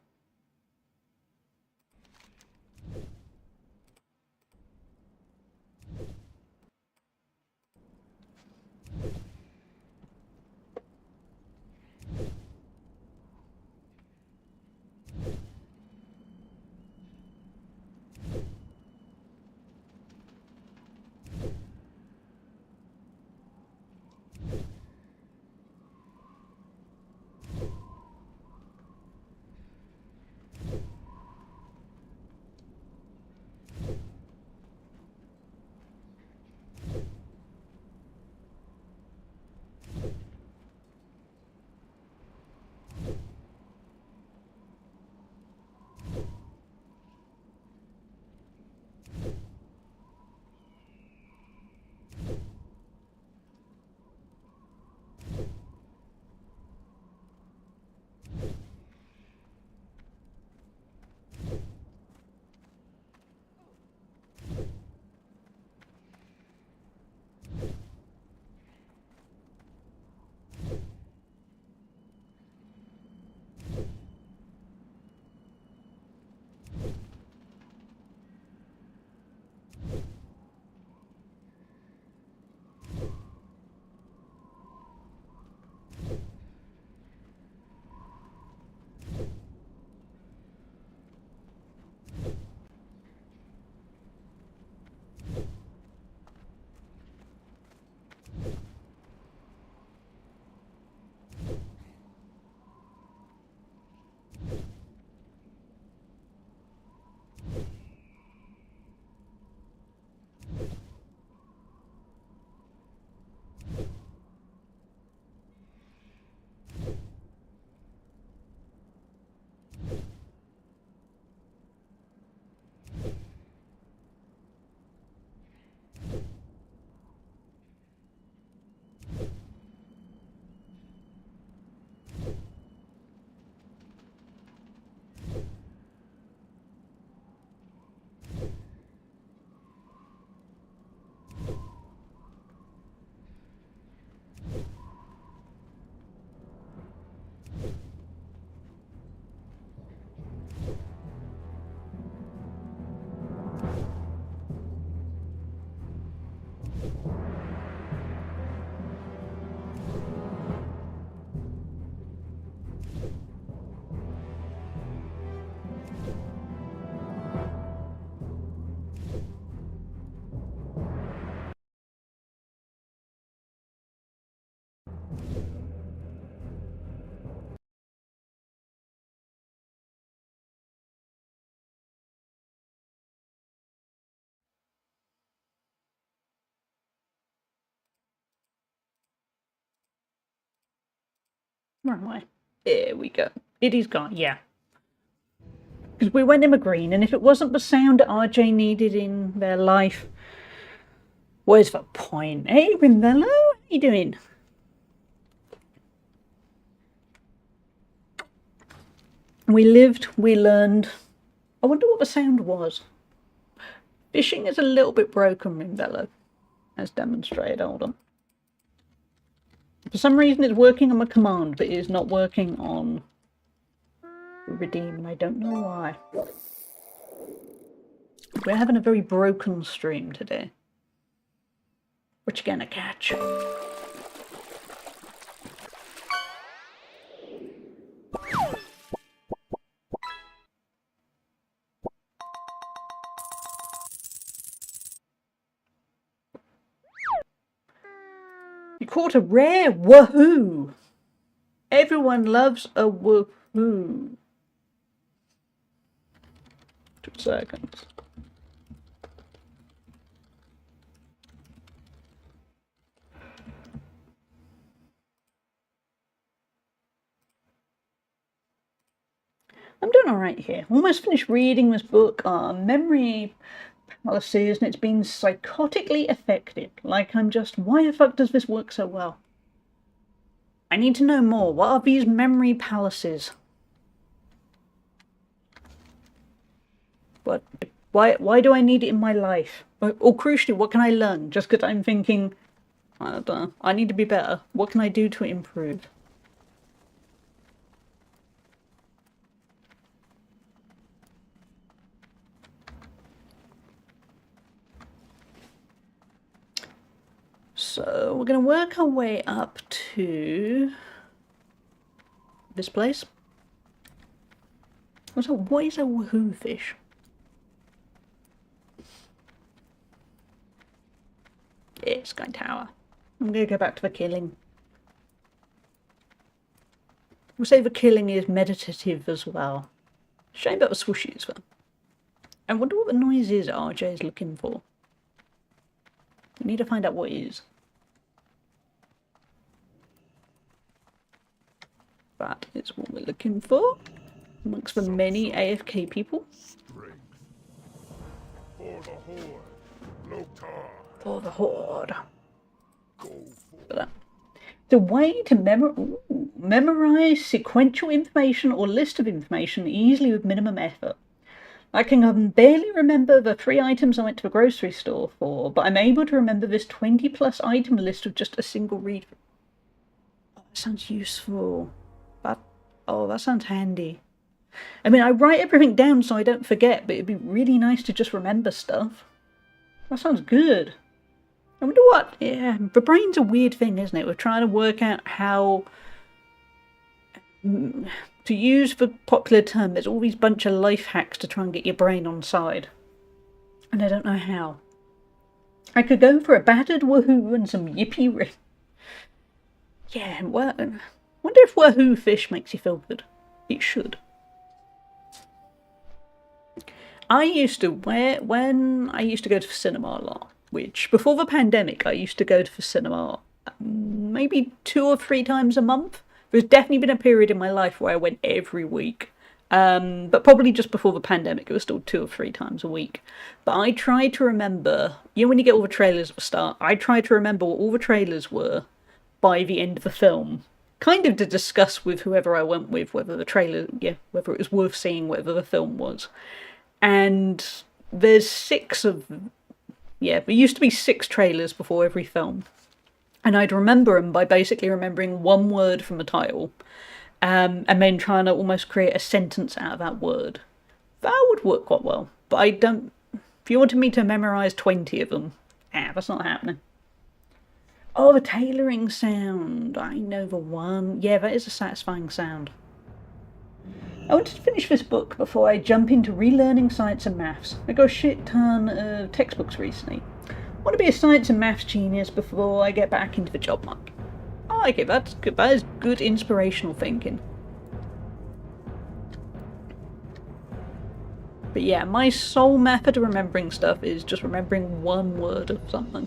Where am I? There we go. It is gone, yeah. Because we went in a green, and if it wasn't the sound RJ needed in their life, where's the point? Hey, Rimbello, how you doing? We lived, we learned. I wonder what the sound was. Fishing is a little bit broken, Rimbello, as demonstrated. Hold on. For some reason it's working on my command, but it is not working on redeem, and I don't know why. We're having a very broken stream today. What you gonna catch? You caught a rare woohoo! Everyone loves a woohoo. 2 seconds. I'm doing alright here. Almost finished reading this book on memory palaces, and it's been psychotically affected. Like I'm just, why the fuck does this work so well? I need to know more. What are these memory palaces? But why do I need it in my life? Or crucially, what can I learn? Just because I'm thinking, I don't know, I need to be better. What can I do to improve? So we're going to work our way up to this place. What is a woohoo fish? Yeah, Sky Tower. I'm going to go back to the killing. We'll say the killing is meditative as well. Shame about the swooshies though. I wonder what the noise is RJ is looking for. We need to find out what it is. That is what we're looking for amongst the many AFK people. Strength. For the Horde. Loktar. For the Horde. Go For that. The way to memorize sequential information or list of information easily with minimum effort. I can barely remember the 3 items I went to the grocery store for, but I'm able to remember this 20+ item list with just a single read. Oh, that sounds useful. That sounds handy. I mean, I write everything down so I don't forget, but it'd be really nice to just remember stuff. That sounds good. I wonder what... Yeah, the brain's a weird thing, isn't it? We're trying to work out how... To use the popular term, there's all these bunch of life hacks to try and get your brain on side. And I don't know how. I could go for a battered woohoo and some yippee ring. Yeah, well... Wonder if woohoo fish makes you feel good. It should. I used to, when I used to go to the cinema a lot, which before the pandemic I used to go to the cinema maybe 2 or 3 times a month. There's definitely been a period in my life where I went every week. But probably just before the pandemic it was still 2 or 3 times a week. But I tried to remember, you know when you get all the trailers at the start, I tried to remember what all the trailers were by the end of the film. Kind of to discuss with whoever I went with whether the trailer, whether it was worth seeing, whether the film was. And there's 6 of, there used to be 6 trailers before every film. And I'd remember them by basically remembering one word from the title, and then trying to almost create a sentence out of that word. That would work quite well. But I don't, if you wanted me to memorise 20 of them, that's not happening. Oh, the tailoring sound. I know the one. Yeah, that is a satisfying sound. I wanted to finish this book before I jump into relearning science and maths. I got a shit ton of textbooks recently. I want to be a science and maths genius before I get back into the job market. I like it. That's good. That is good inspirational thinking. But yeah, my sole method of remembering stuff is just remembering one word of something.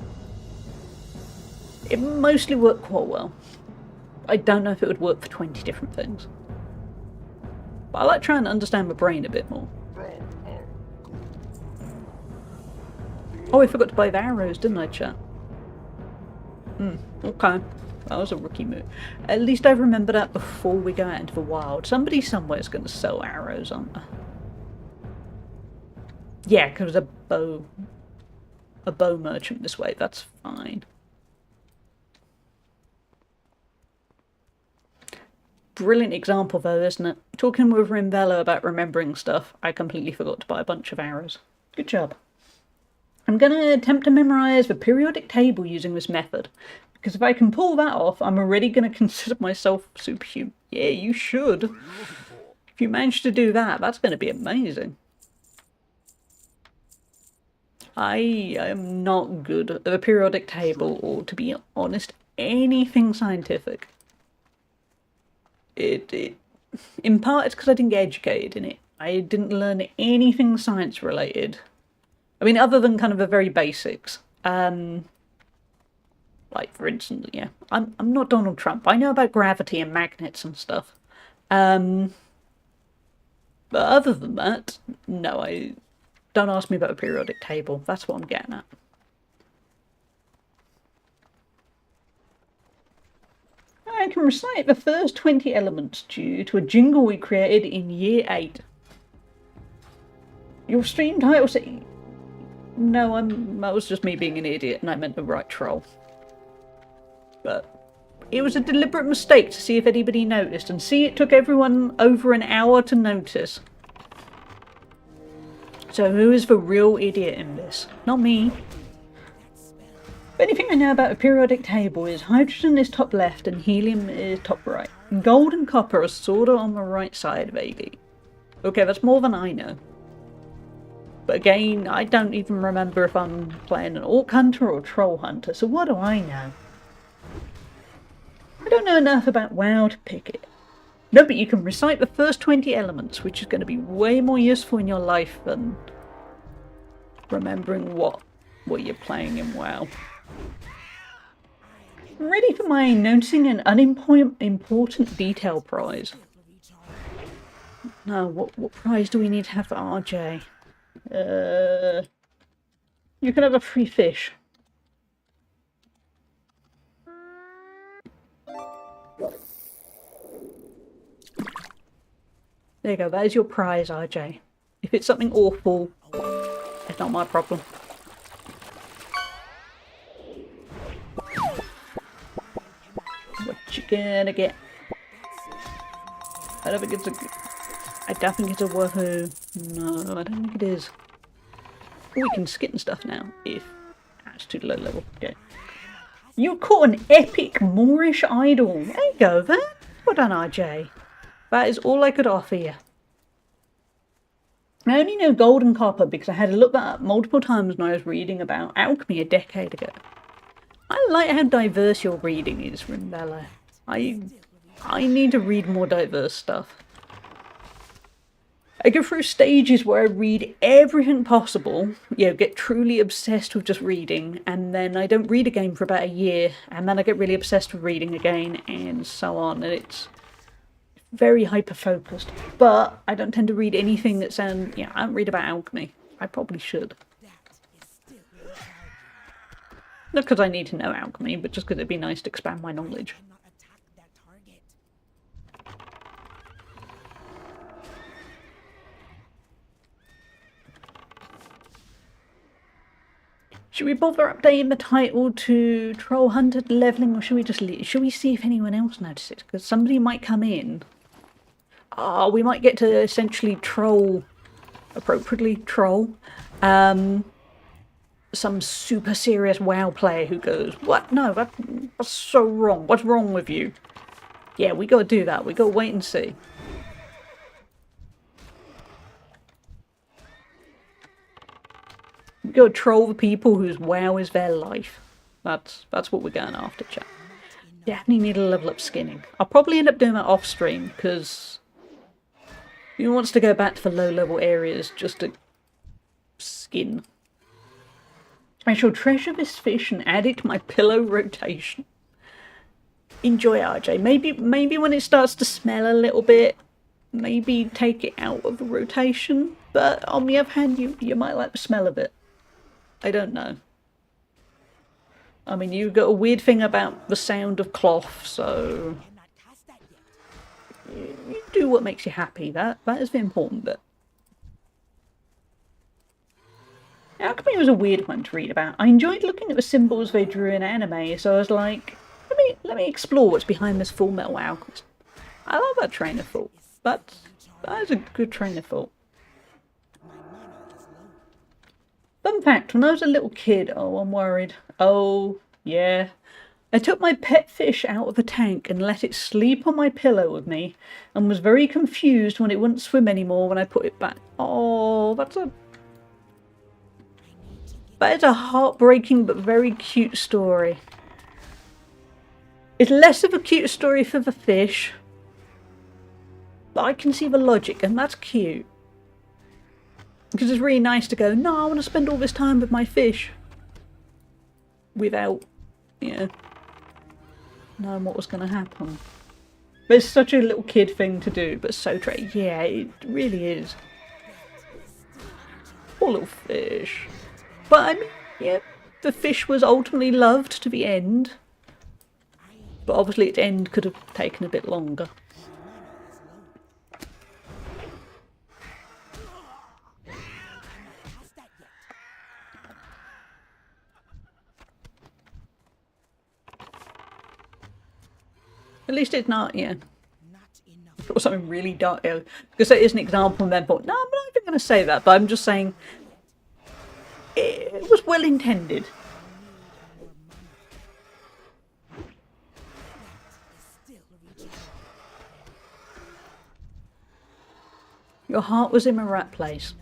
It mostly worked quite well. I don't know if it would work for 20 different things. But I like trying to understand my brain a bit more. Oh, I forgot to buy the arrows, didn't I, chat? Okay. That was a rookie move. At least I remember that before we go out into the wild. Somebody somewhere's going to sell arrows, aren't they? Yeah, because a bow merchant this way. That's fine. Brilliant example though, isn't it? Talking with Rimbella about remembering stuff, I completely forgot to buy a bunch of arrows. Good job. I'm going to attempt to memorise the periodic table using this method, because if I can pull that off, I'm already going to consider myself superhuman. Yeah, you should. If you manage to do that, that's going to be amazing. I am not good at a periodic table, or to be honest, anything scientific. In part, it's because I didn't get educated in it. I didn't learn anything science related. I mean, other than kind of the very basics. Like, for instance, yeah, I'm not Donald Trump. I know about gravity and magnets and stuff. But other than that, no, don't ask me about a periodic table. That's what I'm getting at. I can recite the first 20 elements due to a jingle we created in year 8. Your stream title say... No, that was just me being an idiot and I meant the right troll. But it was a deliberate mistake to see if anybody noticed, and see, it took everyone over an hour to notice. So who is the real idiot in this? Not me. The only thing I know about a periodic table is hydrogen is top left and helium is top right. Gold and copper are sort of on the right side vaguely. Okay, that's more than I know. But again, I don't even remember if I'm playing an orc hunter or a troll hunter, so what do I know? I don't know enough about WoW to pick it. No, but you can recite the first 20 elements, which is going to be way more useful in your life than remembering what you're playing in WoW. I'm ready for my noticing an unimportant detail prize. Now, what prize do we need to have for RJ? You can have a free fish. There you go, that is your prize, RJ. If it's something awful, it's not my problem. What you gonna get? I don't think it's a woohoo. No, I don't think it is. Oh, we can skip and stuff now, if that's too low level. Okay. You caught an epic Moorish idol. There you go, then. Well done, RJ. That is all I could offer you. I only know gold and copper because I had to look that up multiple times when I was reading about alchemy a decade ago. I like how diverse your reading is, Rimbella. I need to read more diverse stuff. I go through stages where I read everything possible, get truly obsessed with just reading, and then I don't read again for about a year, and then I get really obsessed with reading again, and so on, and it's very hyper-focused. But I don't tend to read anything that sounds... I don't read about alchemy. I probably should. Not because I need to know alchemy, but just because it'd be nice to expand my knowledge. Should we bother updating the title to Troll Hunter Leveling, or should we just leave? Should we see if anyone else notices? Because somebody might come in. We might get to essentially troll, appropriately troll, some super serious WoW player who goes, "What? No, that's so wrong. What's wrong with you?" Yeah, we gotta do that. We gotta wait and see. We gotta troll the people whose WoW is their life. That's what we're going after, chat. Definitely need to level up skinning. I'll probably end up doing that off stream because who wants to go back to the low level areas just to skin? I shall treasure this fish and add it to my pillow rotation. enjoy RJ. Maybe when it starts to smell a little bit, maybe take it out of the rotation. But on the other hand, you might like the smell of it. I don't know. I mean, you've got a weird thing about the sound of cloth, so you do what makes you happy. That is the important bit. Alchemy was a weird one to read about. I enjoyed looking at the symbols they drew in anime, so I was like, let me explore what's behind this Full Metal Alchemist. I love that train of thought. That is a good train of thought. Fun fact, when I was a little kid, oh, I'm worried. Oh, yeah. I took my pet fish out of the tank and let it sleep on my pillow with me, and was very confused when it wouldn't swim anymore when I put it back. Oh, that is a heartbreaking but very cute story. It's less of a cute story for the fish, but I can see the logic, and that's cute. Because it's really nice to go, no, I want to spend all this time with my fish. Without, knowing what was going to happen. But it's such a little kid thing to do, but so yeah, it really is. Poor little fish. But I mean, yeah, the fish was ultimately loved to the end. But obviously its end could have taken a bit longer. At least it's not, yeah. Or something really dark. Because that is an example, and then thought, no, I'm not even going to say that, but I'm just saying it was well intended. Your heart was in the right place.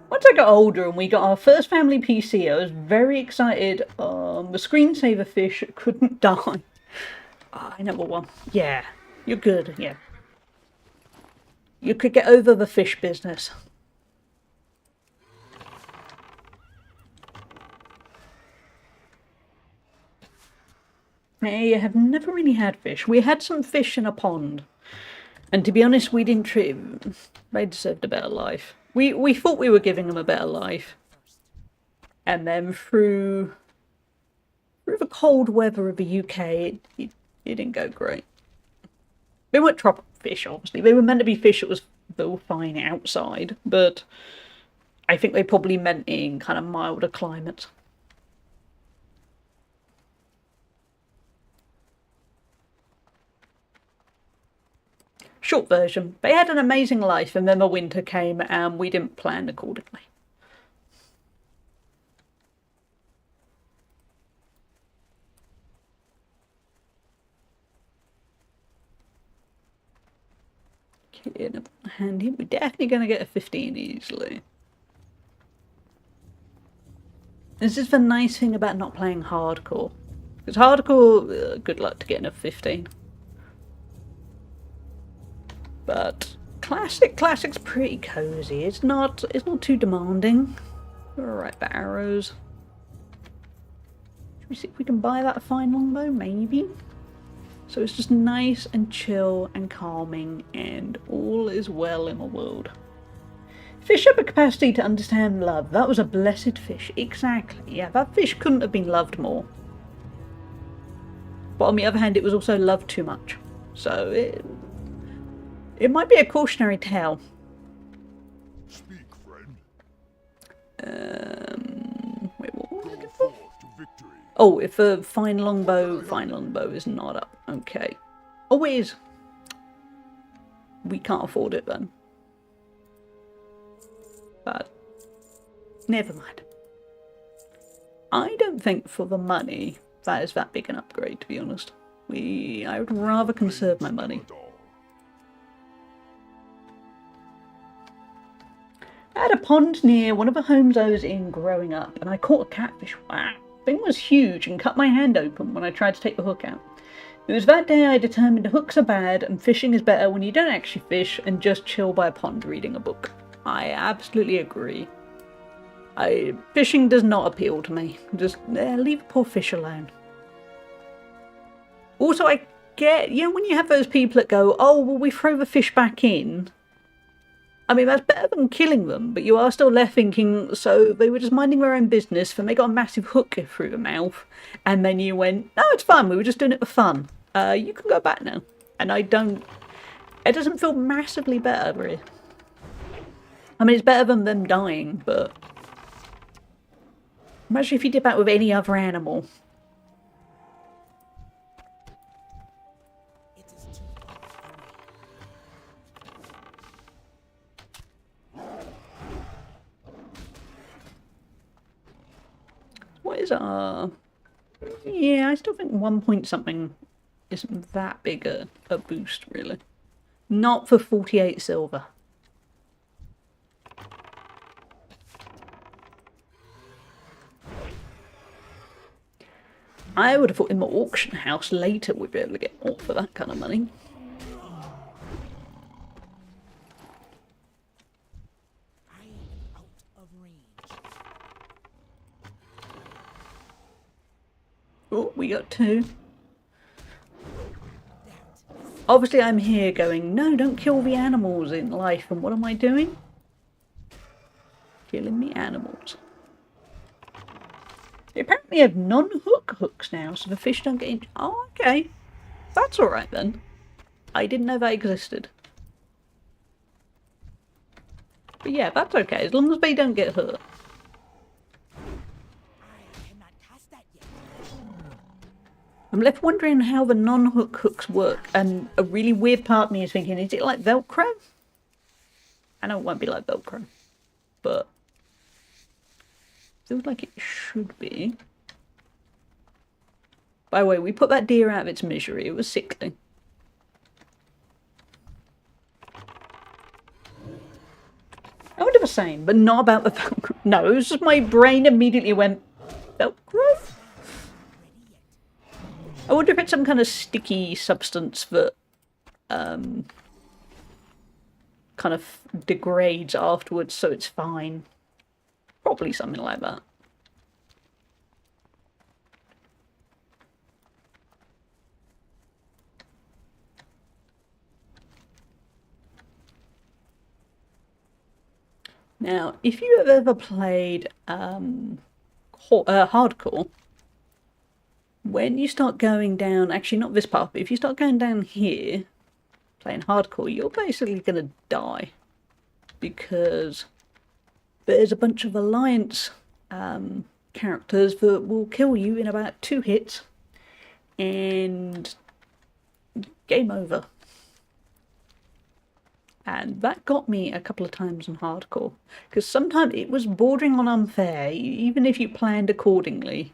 Once I got older and we got our first family PC, I was very excited. The screensaver fish couldn't die. I know one. Yeah, you're good, yeah. You could get over the fish business. I have never really had fish. We had some fish in a pond. And to be honest, we didn't treat them. They deserved a better life. We thought we were giving them a better life. And then through the cold weather of the UK, it didn't go great. They weren't tropical fish, obviously. They were meant to be fish that were fine outside. But I think they probably meant in kind of milder climates. Short version, they had an amazing life and then the winter came and we didn't plan accordingly. Okay, handy. We're definitely going to get a 15 easily. This is the nice thing about not playing hardcore. Because hardcore, good luck to getting a 15. But classic's pretty cozy. It's not too demanding. Alright, the arrows. Should we see if we can buy that a fine longbow? Maybe. So it's just nice and chill and calming, and all is well in the world. Fish have a capacity to understand love. That was a blessed fish. Exactly. Yeah, that fish couldn't have been loved more. But on the other hand, it was also loved too much. So it might be a cautionary tale. Speak, friend. Wait, what was it? Forth to victory. Oh, if a fine longbow is not up. Okay. Oh, it is. We can't afford it then. But never mind. I don't think for the money that is that big an upgrade, to be honest. I would rather conserve my money. I had a pond near one of the homes I was in growing up, and I caught a catfish. Wow, the thing was huge and cut my hand open when I tried to take the hook out. It was that day I determined hooks are bad and fishing is better when you don't actually fish and just chill by a pond reading a book. I absolutely agree. Fishing does not appeal to me. Just leave a poor fish alone. Also, I get, when you have those people that go, oh, well, we throw the fish back in. I mean, that's better than killing them, but you are still left thinking, so they were just minding their own business, then they got a massive hook through the mouth, and then you went, no, it's fine, we were just doing it for fun. You can go back now. And it doesn't feel massively better, really. I mean, it's better than them dying, but imagine if you did that with any other animal. What is our... Yeah, I still think 1 point something isn't that big a boost, really. Not for 48 silver. I would have thought in the auction house later we'd be able to get more for that kind of money. Oh, we got 2. Obviously I'm here going, no, don't kill the animals in life. And what am I doing? Killing the animals. They apparently have non-hook hooks now, so the fish don't get in. Oh, okay. That's alright then. I didn't know that existed. But yeah, that's okay, as long as they don't get hurt. I'm left wondering how the non-hook hooks work, and a really weird part of me is thinking, is it like Velcro? I know it won't be like Velcro, but feels like it should be. By the way, we put that deer out of its misery. It was sickly. I would have the same, but not about the Velcro. No, it was just my brain immediately went, Velcro? I wonder if it's some kind of sticky substance that kind of degrades afterwards, so it's fine. Probably something like that. Now, if you have ever played hardcore, when you start going down, actually not this path, but if you start going down here, playing hardcore, you're basically going to die. Because there's a bunch of Alliance characters that will kill you in about 2 hits, and game over. And that got me a couple of times on hardcore, because sometimes it was bordering on unfair. Even if you planned accordingly,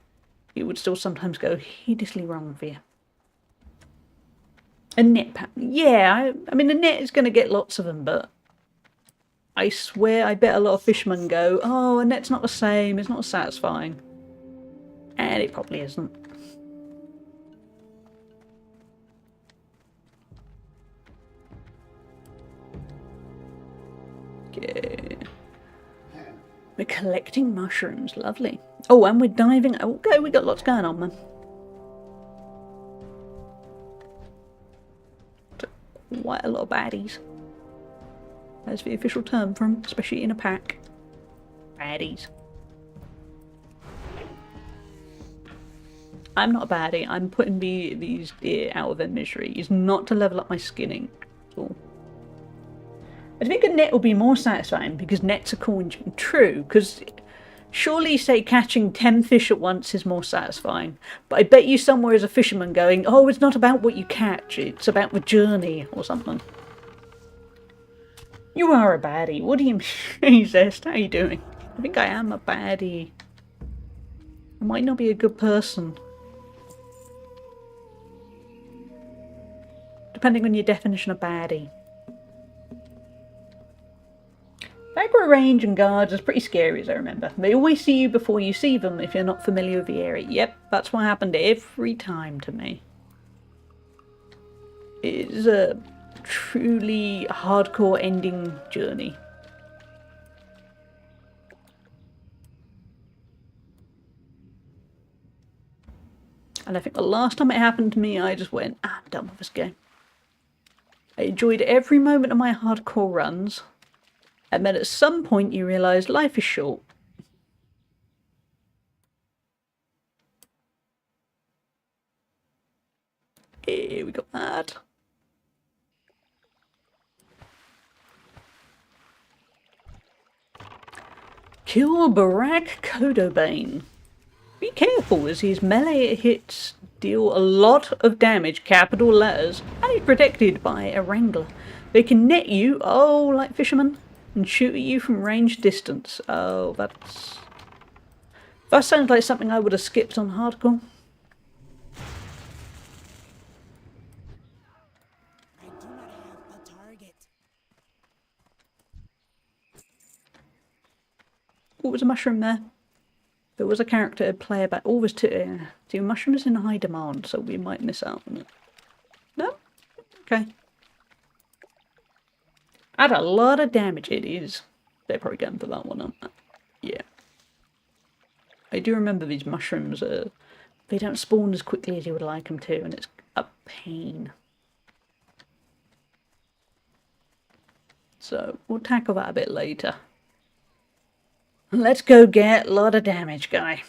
it would still sometimes go hideously wrong for you. A net pack. Yeah, I mean, the net is going to get lots of them, but I swear I bet a lot of fishermen go, oh, a net's not the same, it's not as satisfying. And it probably isn't. Okay. We're collecting mushrooms, lovely. Oh, and we're diving. Okay, we got lots going on, man. Quite a lot of baddies. That's the official term for them, especially in a pack. Baddies. I'm not a baddie. I'm putting these deer out of their misery. It's not to level up my skinning at all. I think a net will be more satisfying because nets are cool and true. Because surely, say, catching 10 fish at once is more satisfying. But I bet you somewhere is a fisherman going, oh, it's not about what you catch, it's about the journey or something. You are a baddie. What do you mean, Zest? How are you doing? I think I am a baddie. I might not be a good person. Depending on your definition of baddie. Bagro range and guards is pretty scary, as I remember. They always see you before you see them if you're not familiar with the area. Yep, that's what happened every time to me. It is a truly hardcore ending journey. And I think the last time it happened to me, I just went, I'm done with this game. I enjoyed every moment of my hardcore runs. And then at some point you realise life is short. Here we got that. Kill Barak Kodobane. Be careful as his melee hits deal a lot of damage, capital letters, and he's protected by a wrangler. They can net you, oh, like fishermen, and shoot at you from range distance. Oh, that sounds like something I would have skipped on hardcore. I do not have a target. What was a mushroom there? There was a character player back. Oh, there's two mushrooms in high demand, so we might miss out on it. No? Okay. Add a lot of damage. It is. They're probably going for that one, aren't they? Yeah. I do remember these mushrooms. They don't spawn as quickly as you would like them to, and it's a pain. So we'll tackle that a bit later. Let's go get a lot of damage, guy.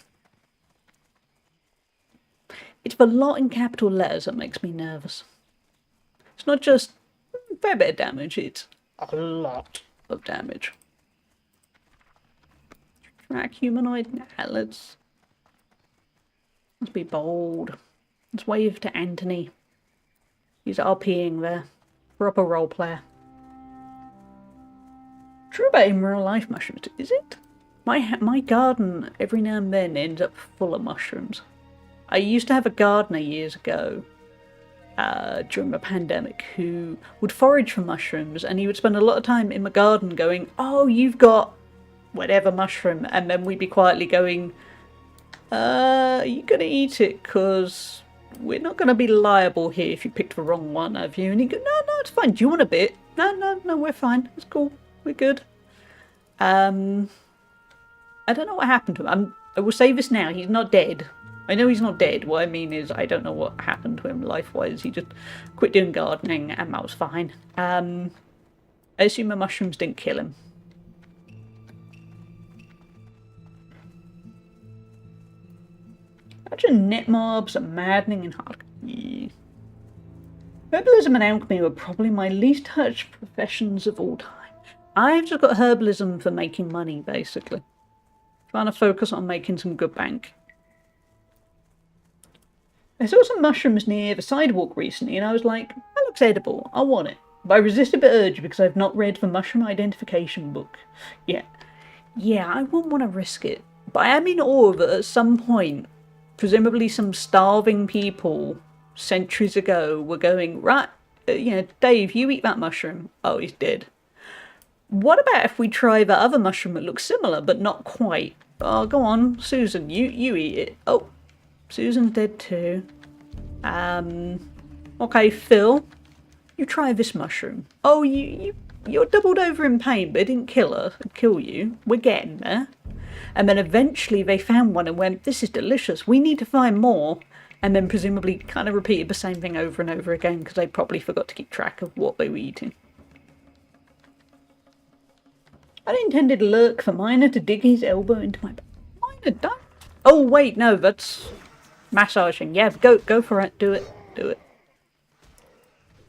It's the lot in capital letters that makes me nervous. It's not just a fair bit of damage, it's a lot of damage. Track humanoid? Nah, let's be bold. Let's wave to Anthony. He's RPing there. Proper role player. True about in real life mushrooms, is it? My garden every now and then ends up full of mushrooms. I used to have a gardener years ago during the pandemic who would forage for mushrooms, and he would spend a lot of time in my garden going, oh, you've got whatever mushroom, and then we'd be quietly going, are you going to eat it? Because we're not going to be liable here if you picked the wrong one, have you? And he'd go, no, it's fine. Do you want a bit? No, we're fine. It's cool. We're good. I don't know what happened to him. I will say this now. He's not dead. I know he's not dead. What I mean is I don't know what happened to him life-wise. He just quit doing gardening and that was fine. I assume the mushrooms didn't kill him. Imagine net mobs are maddening and hard. Yeah. Herbalism and alchemy were probably my least touched professions of all time. I've just got herbalism for making money, basically. Trying to focus on making some good bank. I saw some mushrooms near the sidewalk recently and I was like, that looks edible, I want it. But I resisted the urge because I've not read the mushroom identification book yet. Yeah, I wouldn't want to risk it. But I am in awe that at some point, presumably some starving people centuries ago were going, right, Dave, you eat that mushroom. Oh, he's dead. What about if we try the other mushroom that looks similar, but not quite? Oh, go on, Susan, you eat it. Oh, Susan's dead too. Okay, Phil, you try this mushroom. Oh, you're doubled over in pain, but it didn't kill you. We're getting there. And then eventually they found one and went, this is delicious. We need to find more. And then presumably kind of repeated the same thing over and over again because they probably forgot to keep track of what they were eating. I intended lurk for Miner to dig his elbow into my back. Miner, don't. Oh, wait, no, that's massaging. Yeah, go for it. Do it.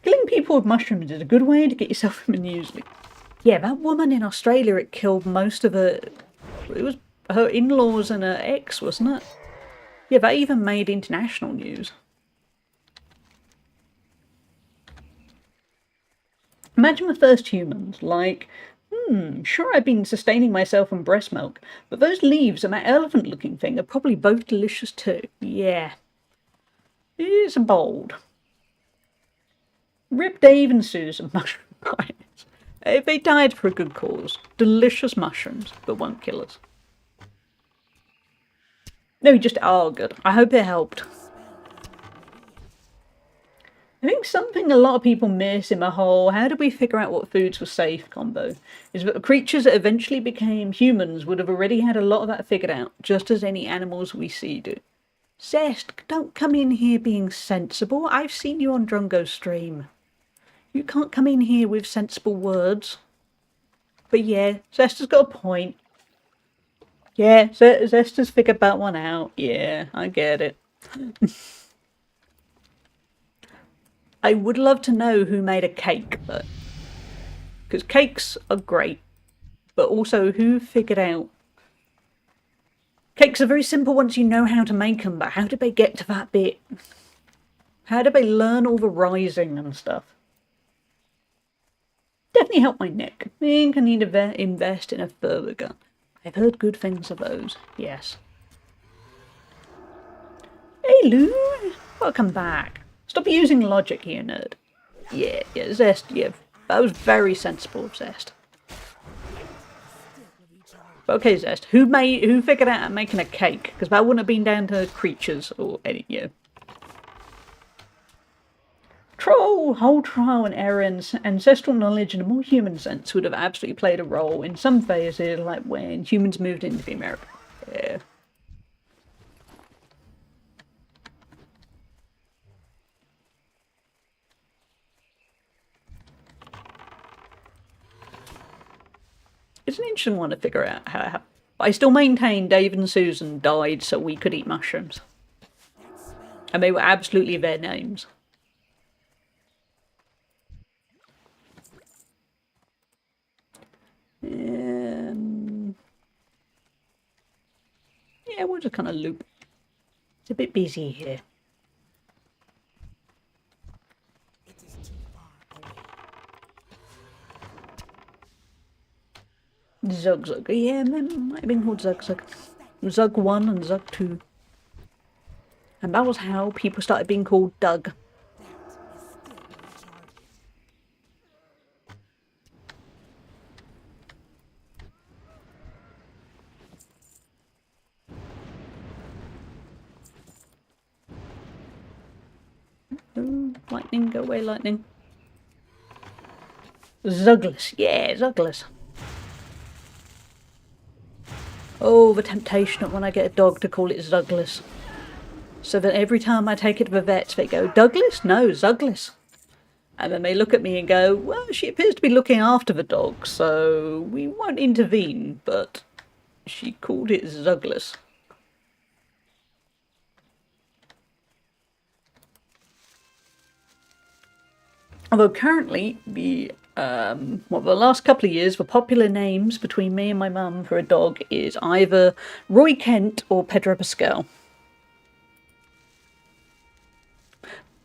Killing people with mushrooms is a good way to get yourself in the news. Yeah, that woman in Australia, it killed most of her. It was her in-laws and her ex, wasn't it? Yeah, that even made international news. Imagine the first humans, like, sure I've been sustaining myself on breast milk, but those leaves and that elephant-looking thing are probably both delicious too. Yeah. It's bold. Rip Dave and Susan, mushroom pies. They died for a good cause. Delicious mushrooms, but won't kill us. No, just, oh good. I hope it helped. I think something a lot of people miss in the whole how did we figure out what foods were safe combo is that the creatures that eventually became humans would have already had a lot of that figured out, just as any animals we see do. Zest, don't come in here being sensible. I've seen you on Drungo's stream. You can't come in here with sensible words. But yeah, Zest has got a point. Yeah, Zest has figured that one out. Yeah, I get it. I would love to know who made a cake, though. Because cakes are great. But also, who figured out... Cakes are very simple once you know how to make them, but how did they get to that bit? How did they learn all the rising and stuff? Definitely helped my neck. I think I need to invest in a further gun. I've heard good things of those, yes. Hey Lou, welcome back. Stop using logic here, nerd. Yeah, Zest, yeah, that was very sensible of Zest. Okay, Zest, who figured out making a cake? Because that wouldn't have been down to creatures or any, yeah. Whole trial and error and ancestral knowledge in a more human sense would have absolutely played a role in some phases, like when humans moved into the America. Yeah. It's an interesting one to figure out how it happened. I still maintain Dave and Susan died so we could eat mushrooms. And they were absolutely their names. Yeah, we'll just kind of loop. It's a bit busy here. Zug. Yeah, it might have been called Zug. Zug 1 and Zug 2. And that was how people started being called Doug. Oh, lightning, go away, lightning. Zugless, yeah, Zugless. Oh, the temptation of when I get a dog to call it Zugless. So that every time I take it to the vets, they go, Douglas? No, Zugless. And then they look at me and go, well, she appears to be looking after the dog, so we won't intervene, but she called it Zugless. Although currently, the last couple of years, the popular names between me and my mum for a dog is either Roy Kent or Pedro Pascal.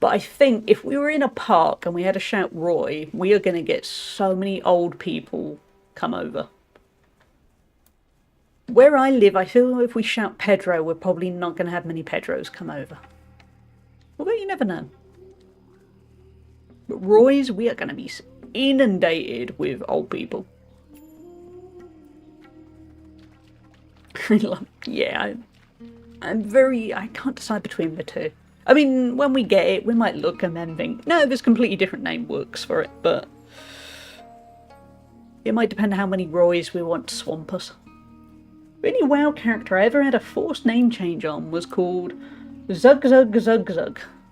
But I think if we were in a park and we had to shout Roy, we are going to get so many old people come over. Where I live, I feel if we shout Pedro, we're probably not going to have many Pedros come over. Although you never know. But Roy's, we are going to be inundated with old people. Yeah, I can't decide between the two. I mean, when we get it, we might look and then think, no, this completely different name works for it, but it might depend on how many Roys we want to swamp us. The only WoW character I ever had a forced name change on was called Zug.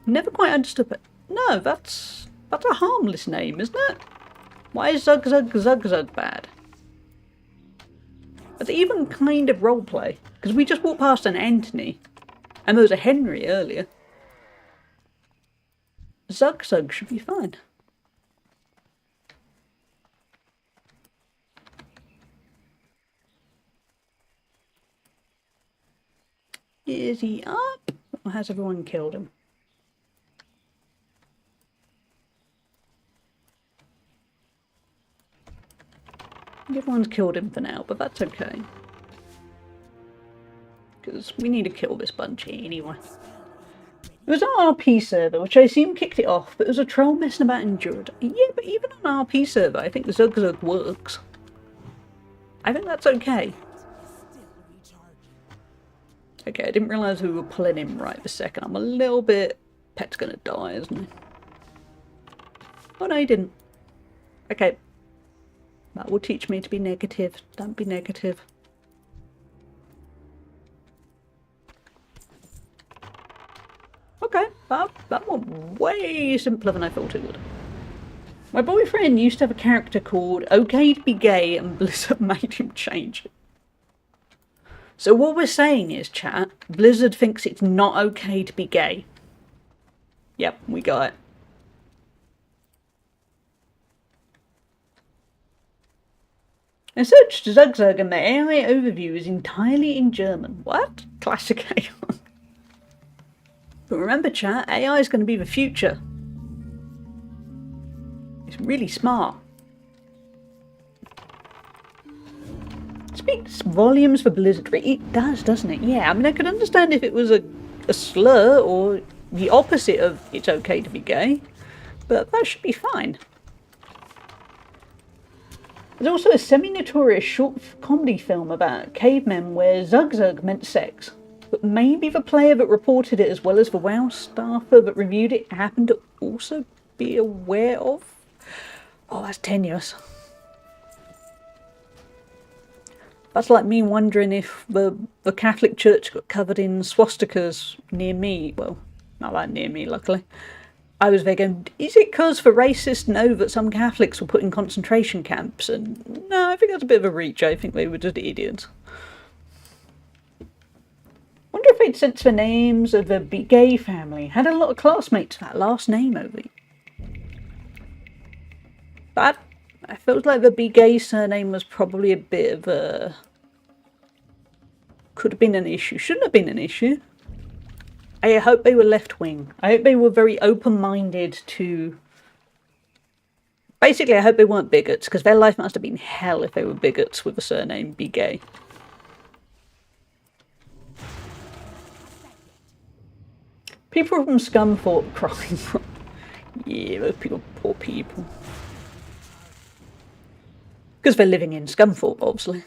Never quite understood it. No, that's a harmless name, isn't it? Why is Zug bad? It's even kind of roleplay, because we just walked past an Anthony, and there was a Henry earlier. Zug should be fine. Is he up? Or has everyone killed him? Everyone's killed him for now, but that's okay. Because we need to kill this bunch here anyway. It was an RP server, which I assume kicked it off, but it was a troll messing about in Druid. Yeah, but even on an RP server, I think the Zug works. I think that's okay. Okay, I didn't realise we were pulling him right this second. I'm a little bit... Pet's gonna die, isn't he? Oh no, he didn't. Okay. That will teach me to be negative. Don't be negative. okay. That went way simpler than I thought it would. My boyfriend used to have a character called Okay to be Gay, and Blizzard made him change it. So what we're saying is, chat, Blizzard thinks it's not okay to be gay. Yep, we got it. I searched Zugzug and the AI overview is entirely in German. What? Classic AI. But remember, chat, AI is going to be the future. It's really smart. Speaks volumes for Blizzard. It does, doesn't it? Yeah, I mean, I could understand if it was a slur or the opposite of it's okay to be gay, but that should be fine. There's also a semi-notorious short comedy film about cavemen where Zugzug meant sex, but maybe the player that reported it as well as the WoW staffer that reviewed it happened to also be aware of. Oh, that's tenuous. That's like me wondering if the Catholic Church got covered in swastikas near me. Well, not that near me, luckily. I was there going, is it because the racists know that some Catholics were put in concentration camps? And no, I think that's a bit of a reach. I think they were just idiots. Wonder if they'd sense the names of the Gay family. Had a lot of classmates that last name over it. That, I felt like the Gay surname was probably a bit of a... could have been an issue. Shouldn't have been an issue. I hope they were left-wing. I hope they were very open-minded to... Basically, I hope they weren't bigots, because their life must have been hell if they were bigots with the surname Be Gay. People from Scunthorpe crying from... Yeah, those people, poor people. Because they're living in Scunthorpe, obviously.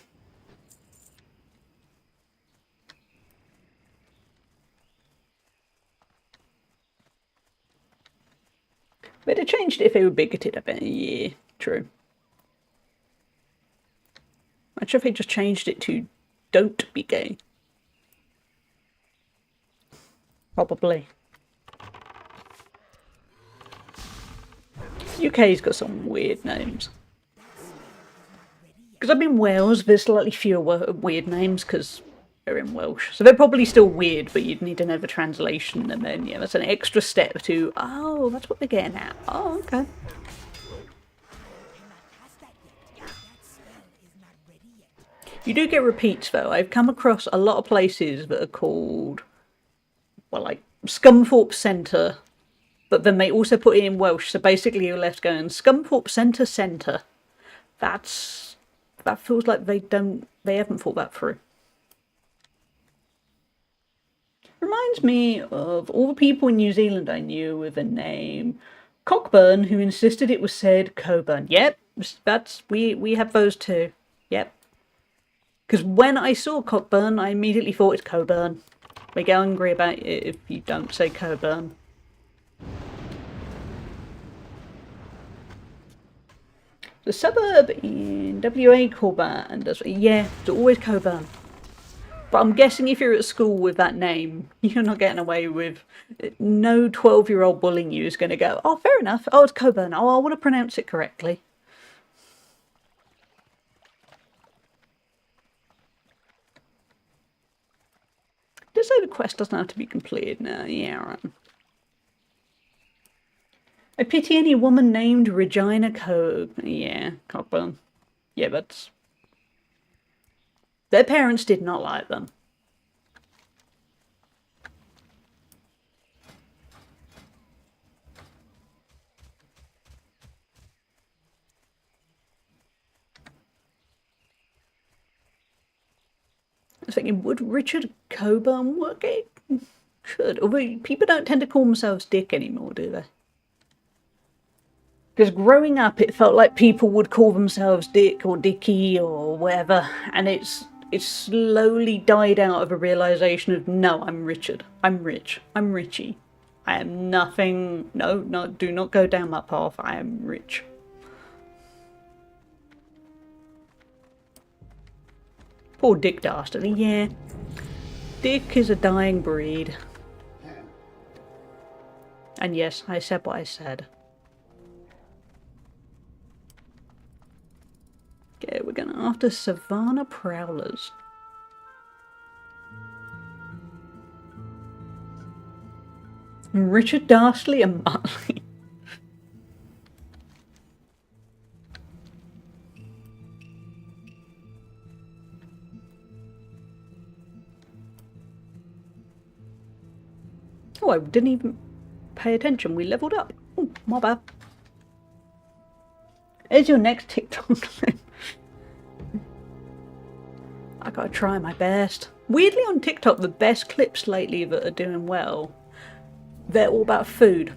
They'd have changed it if they were bigoted, I bet. Yeah, true. Imagine if they just changed it to don't be gay. Probably. UK's got some weird names. Because I'm in Wales, there's slightly fewer weird names because they're in Welsh. So they're probably still weird, but you'd need to know the translation, and then, yeah, that's an extra step to, oh, that's what they're getting at. Oh, okay. You do get repeats, though. I've come across a lot of places that are called, well, like, Scunthorpe Centre, but then they also put it in Welsh, so basically you're left going, Scunthorpe Centre. That feels like they haven't thought that through. Reminds me of all the people in New Zealand I knew with the name Cockburn who insisted it was said Coburn. Yep, we have those too. Yep. Because when I saw Cockburn, I immediately thought it's Coburn. They get angry about it if you don't say Coburn. The suburb in WA Coburn, and yeah, it's always Coburn. But I'm guessing if you're at school with that name, you're not getting away with... No 12-year-old bullying you is going to go, oh, fair enough. Oh, it's Coburn. Oh, I want to pronounce it correctly. Does say the quest doesn't have to be completed now. Yeah, right. I pity any woman named Regina Yeah, Cockburn. Yeah, but... their parents did not like them. I was thinking, would Richard Coburn work? It could. Although people don't tend to call themselves Dick anymore, do they? Because growing up, it felt like people would call themselves Dick or Dickie or whatever, and it's slowly died out of a realisation of, no, I'm Richard. I'm rich. I'm Richie. I am nothing. No, do not go down that path. I am rich. Poor Dick Dastardly, yeah. Dick is a dying breed. And yes, I said what I said. Okay, we're going after Savannah Prowlers. Richard Darsley and Marley. Oh, I didn't even pay attention. We leveled up. Oh, my bad. Here's your next TikTok clip. I gotta try my best. Weirdly on TikTok, the best clips lately that are doing well, they're all about food.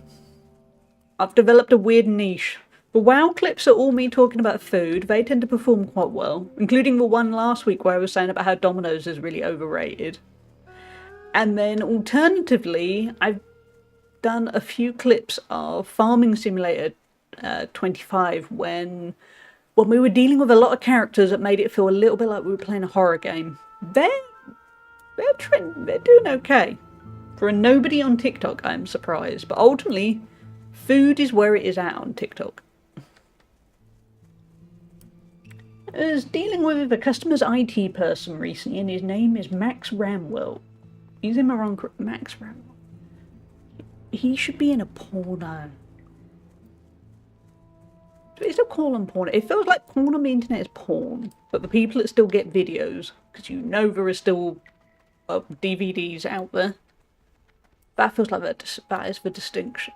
I've developed a weird niche. The WoW clips are all me talking about food. They tend to perform quite well, including the one last week where I was saying about how Domino's is really overrated. And then alternatively, I've done a few clips of Farming Simulator 25 when we were dealing with a lot of characters that made it feel a little bit like we were playing a horror game. They're doing okay. For a nobody on TikTok, I'm surprised. But ultimately, food is where it is at on TikTok. I was dealing with a customer's IT person recently, and his name is Max Ramwell. He's in my wrong. Max Ramwell. He should be in a porno. Do we still call them porn? It feels like porn on the internet is porn, but the people that still get videos, because you know there are still DVDs out there. That feels like that is the distinction.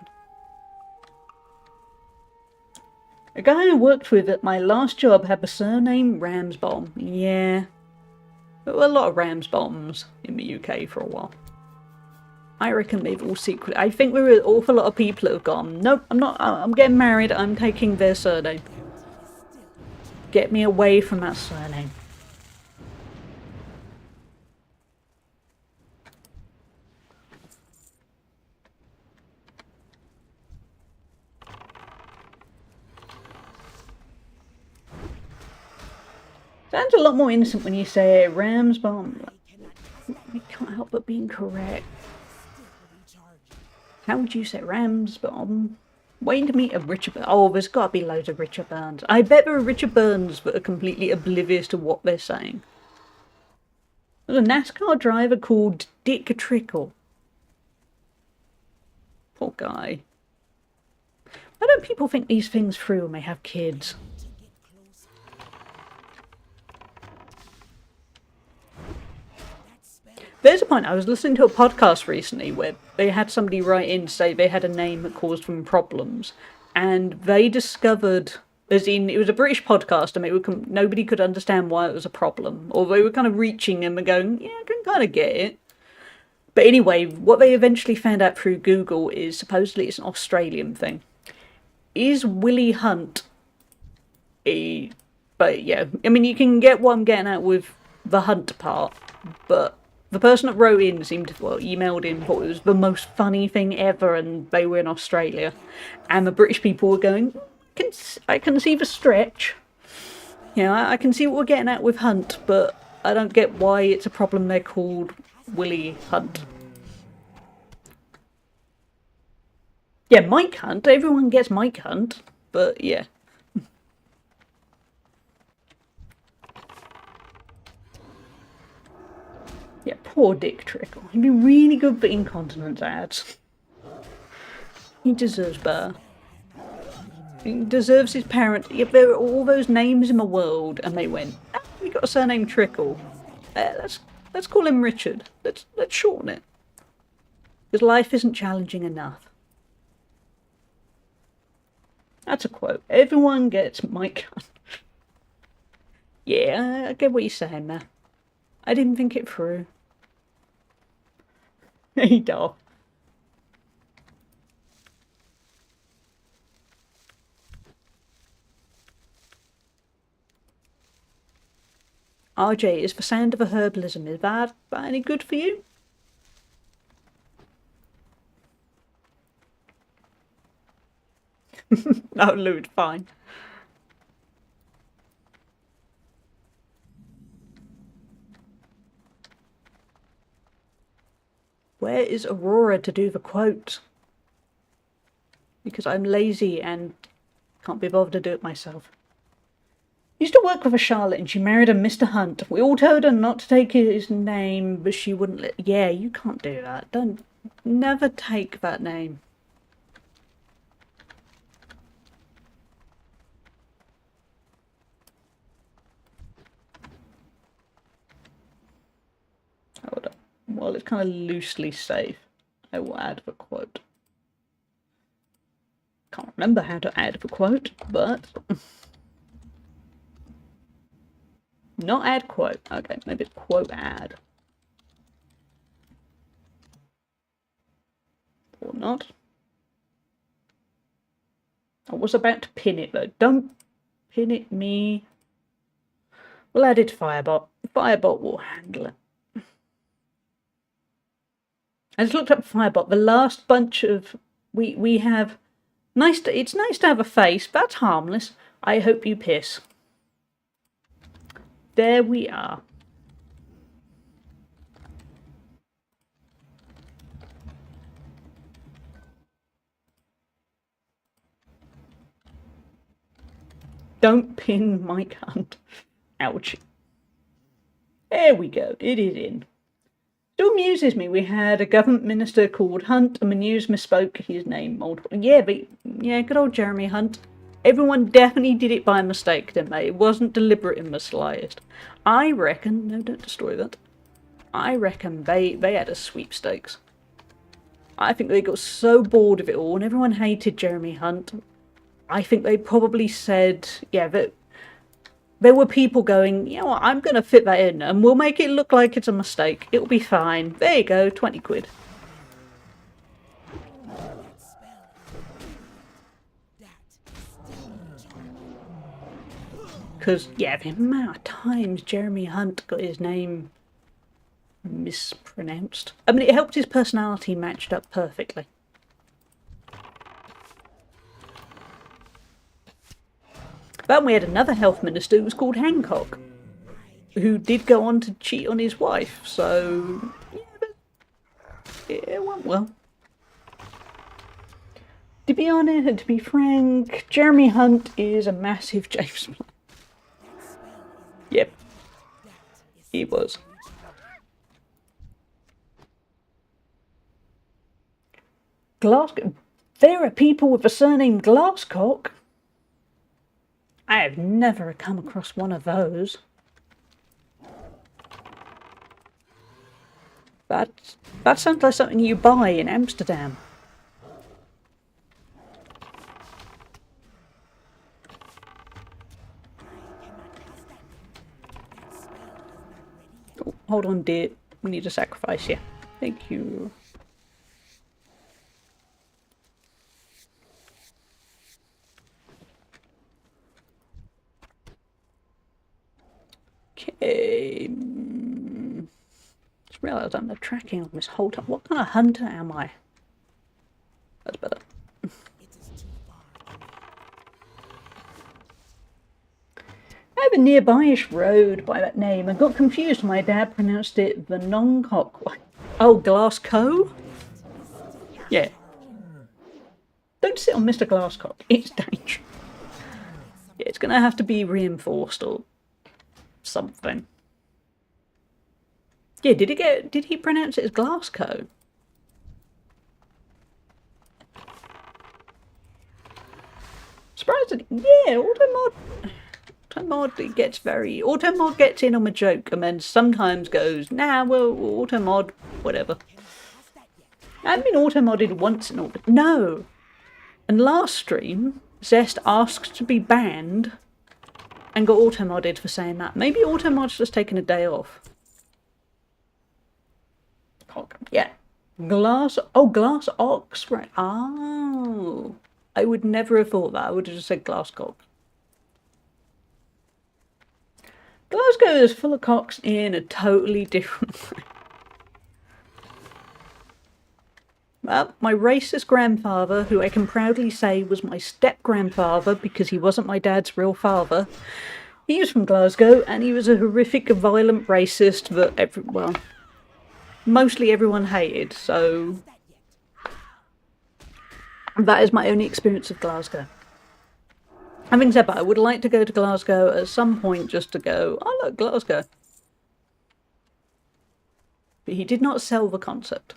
A guy I worked with at my last job had the surname Ramsbomb. Yeah. There were a lot of Ramsbombs in the UK for a while. I reckon they've all secretly... I think there are an awful lot of people that have gone, nope, I'm not... I'm getting married, I'm taking their surname. Get me away from that surname. Sounds a lot more innocent when you say Ramsbomb. I can't help but being correct. How would you say Ramsbomb? Waiting to meet a Richard Burns. Oh, there's got to be loads of Richard Burns. I bet there are Richard Burns that are completely oblivious to what they're saying. There's a NASCAR driver called Dick Trickle. Poor guy. Why don't people think these things through when they have kids? There's a point, I was listening to a podcast recently where they had somebody write in to say they had a name that caused them problems, and they discovered, as in, it was a British podcast and nobody could understand why it was a problem, or they were kind of reaching and going, yeah, I can kind of get it. But anyway, what they eventually found out through Google is supposedly it's an Australian thing. Is Willie Hunt but yeah, I mean, you can get what I'm getting at with the Hunt part, but the person that wrote in emailed in, thought it was the most funny thing ever, and they were in Australia. And the British people were going, I can see the stretch. You know, I can see what we're getting at with Hunt, but I don't get why it's a problem they're called Willie Hunt. Yeah, Mike Hunt, everyone gets Mike Hunt, but yeah. Yeah, poor Dick Trickle. He'd be really good for incontinence ads. He deserves better. He deserves his parent. If there are all those names in the world and they went, we got a surname Trickle. Let's call him Richard. Let's shorten it. Because life isn't challenging enough. That's a quote. Everyone gets Mike. Yeah, I get what you're saying there. I didn't think it through. Hey, doll. RJ, is the sound of a herbalism, is that any good for you? No, Lude, fine. Where is Aurora to do the quote? because I'm lazy and can't be bothered to do it myself. Used to work with a Charlotte and she married a Mr. Hunt. We all told her not to take his name, but she wouldn't let... Yeah, you can't do that. Don't... Never take that name. Hold on. Well, it's kind of loosely safe. I will add the quote. Can't remember how to add the quote, but... Not add quote. Okay, maybe it's quote add. Or not. I was about to pin it though. Don't pin it me. We'll add it to Firebot. Firebot will handle it. I just looked up Firebot. The last bunch of... We have... It's nice to have a face. That's harmless. I hope you piss. There we are. Don't pin Mike Hunt. Ouch. There we go. It is in. Still amuses me. We had a government minister called Hunt, and the news misspoke his name multiple. Yeah, good old Jeremy Hunt. Everyone definitely did it by mistake, didn't they? It wasn't deliberate in the slightest. I reckon... No, don't destroy that. I reckon they had a sweepstakes. I think they got so bored of it all, and everyone hated Jeremy Hunt. I think they probably said, yeah, that there were people going, you know what, I'm going to fit that in, and we'll make it look like it's a mistake. It'll be fine. There you go, 20 quid. Because, yeah, the amount of times Jeremy Hunt got his name mispronounced. I mean, it helped his personality matched up perfectly. But we had another health minister who was called Hancock, who did go on to cheat on his wife, so... Yeah, it went well. To be honest and to be frank, Jeremy Hunt is a massive James Bond. Yep, he was. Glasgow. There are people with the surname Glasscock. I have never come across one of those. That sounds like something you buy in Amsterdam. Oh, hold on, dear. We need a sacrifice here. Thank you. Okay. Just realised I'm not tracking on this whole time. What kind of hunter am I? That's better. I have a nearby-ish road by that name and got confused. My dad pronounced it the Nongcock. Oh, Glasgow? Yeah. Don't sit on Mr. Glasscock. It's dangerous. Yeah, it's going to have to be reinforced or something. Yeah, did he pronounce it as Glasgow? Surprisingly, yeah, Automod gets in on a joke and then sometimes goes, nah, well, Automod, whatever. I've been automodded once in all, but no. And last stream, Zest asked to be banned and got automodded for saying that. Maybe Automod's just taken a day off. Yeah. Glass ox, right. Oh. I would never have thought that. I would have just said Glasscock. Glasgow is full of cocks in a totally different way. Well, my racist grandfather, who I can proudly say was my step-grandfather because he wasn't my dad's real father, he was from Glasgow and he was a horrific, violent racist that mostly everyone hated, so... That is my only experience of Glasgow. Having said that, I would like to go to Glasgow at some point just to go, oh look, Glasgow. But he did not sell the concept.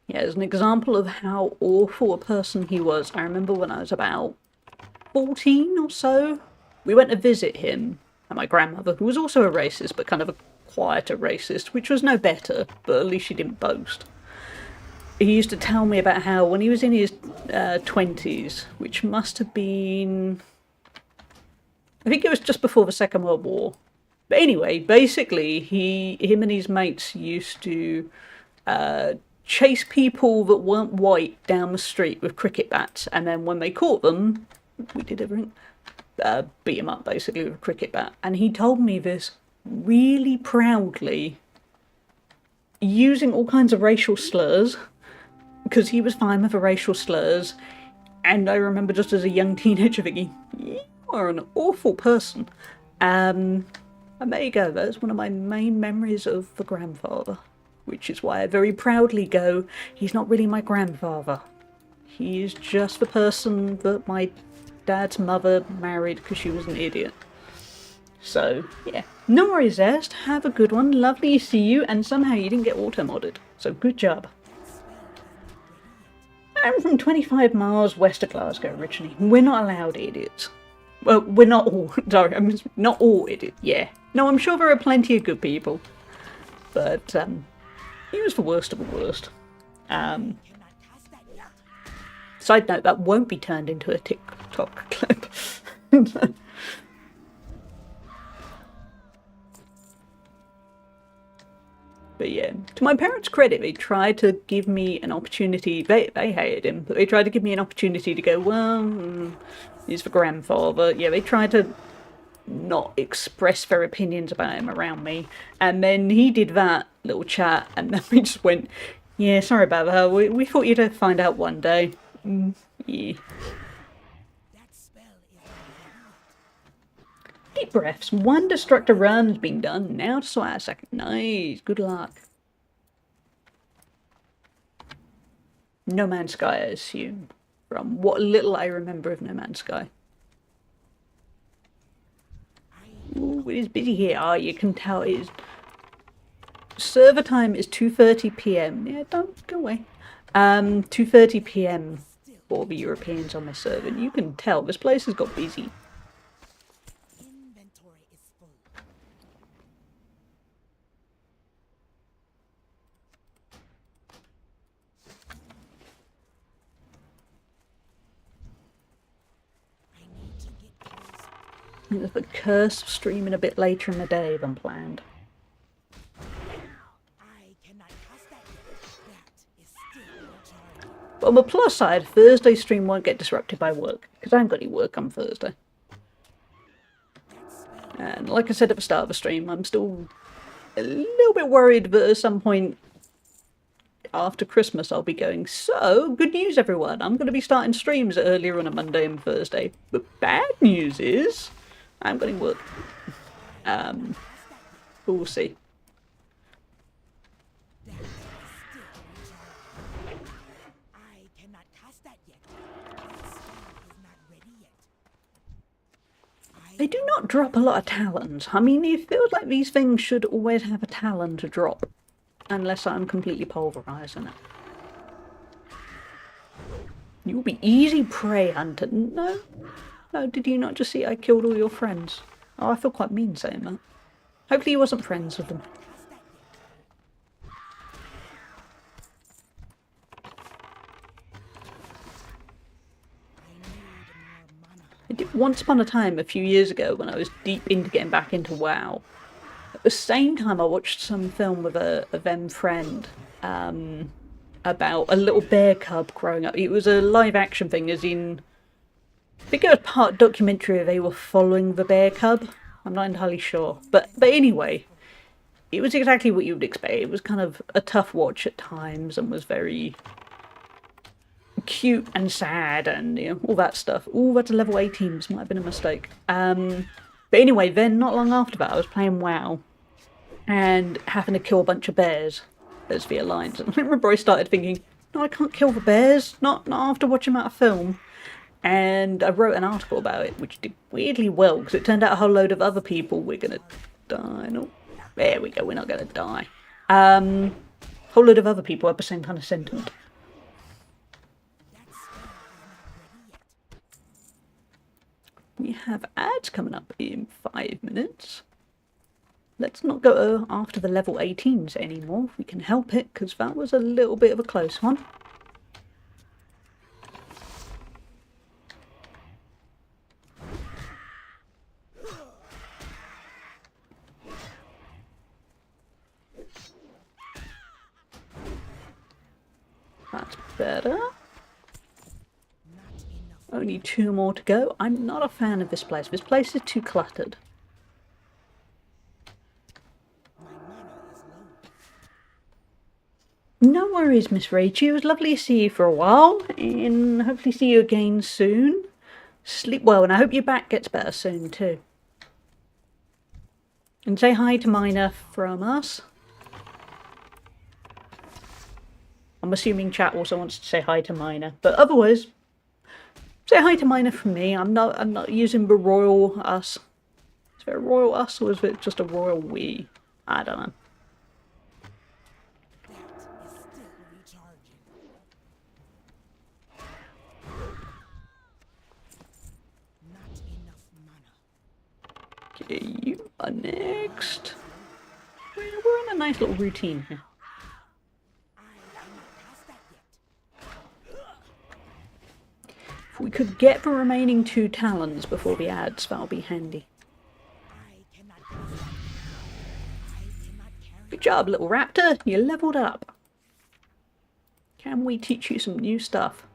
Yeah, as an example of how awful a person he was, I remember when I was about 14 or so, we went to visit him and my grandmother, who was also a racist, but kind of a quieter racist, which was no better, but at least she didn't boast. He used to tell me about how when he was in his 20s, which must have been, I think it was just before the Second World War. But anyway, basically, him and his mates used to chase people that weren't white down the street with cricket bats, and then when they caught them, we did everything, beat them up basically with a cricket bat. And he told me this really proudly, using all kinds of racial slurs, because he was fine with the racial slurs. And I remember just as a young teenager thinking, you are an awful person. And there you go, that's one of my main memories of the grandfather. Which is why I very proudly go, he's not really my grandfather. He is just the person that my dad's mother married because she was an idiot. So, yeah. No worries, Est. Have a good one. Lovely to see you, and somehow you didn't get auto-modded. So, good job. I'm from 25 miles west of Glasgow originally. We're not allowed idiots. Well, we're not all. Sorry, I mean, not all idiots. Yeah. No, I'm sure there are plenty of good people. But, he was the worst of the worst. Side note, that won't be turned into a TikTok clip. But yeah, to my parents' credit, they tried to give me an opportunity. They hated him, but they tried to give me an opportunity to go, well, he's the grandfather. Yeah, they tried to not express their opinions about him around me. And then he did that little chat, and then we just went, yeah, sorry about that. We thought you'd find out one day. Yeah. Deep breaths. One destructor run's been done. Now to sort out a second. Nice. Good luck. No Man's Sky, I assume. From what little I remember of No Man's Sky. Ooh, it is busy here. Ah, you can tell it is. Server time is 2:30 p.m. Yeah, don't go away. 2:30 p.m. for the Europeans on my server. And you can tell this place has got busy. Inventory is full. I need to get closer. There's the curse of streaming a bit later in the day than planned. I cannot cast that yet. That is still a target. But on the plus side, Thursday stream won't get disrupted by work, because I haven't got any work on Thursday. And like I said at the start of the stream, I'm still a little bit worried that at some point after Christmas I'll be going, so, good news everyone, I'm going to be starting streams earlier on a Monday and Thursday. The bad news is, I'm going to work. We'll see. I cannot cast that yet. The spell is not ready yet. They do not drop a lot of talons. I mean, it feels like these things should always have a talon to drop. Unless I'm completely pulverizing it. You'll be easy prey hunter. No? No, did you not just see I killed all your friends? Oh, I feel quite mean saying that. Hopefully you wasn't friends with them. I did once upon a time, a few years ago, when I was deep into getting back into WoW. At the same time, I watched some film with a then friend about a little bear cub growing up. It was a live action thing, as in, I think it was part documentary. They were following the bear cub. I'm not entirely sure, but anyway, it was exactly what you would expect. It was kind of a tough watch at times, and was very cute and sad, and you know, all that stuff. Oh, that's a level 18. This might have been a mistake. But anyway, then not long after that, I was playing WoW and having to kill a bunch of bears as the alliance. And I remember I started thinking, no, I can't kill the bears, not after watching that film. And I wrote an article about it, which did weirdly well, because it turned out a whole load of other people were going to die. No, there we go, we're not going to die. A whole load of other people had the same kind of sentiment. We have ads coming up in 5 minutes. Let's not go after the level 18s anymore, if we can help it, because that was a little bit of a close one. That's better. Only 2 more to go. I'm not a fan of this place. This place is too cluttered. No worries, Miss Rachel. It was lovely to see you for a while, and hopefully see you again soon. Sleep well, and I hope your back gets better soon too. And say hi to Mina from us. I'm assuming chat also wants to say hi to Mina, but otherwise, say hi to Mina from me. I'm not using the royal us. Is there a royal us, or is it just a royal we? I don't know. Okay, you are next. We're in a nice little routine here. If we could get the remaining 2 talons before the ads, that'll be handy. Good job, little raptor. You leveled up. Can we teach you some new stuff?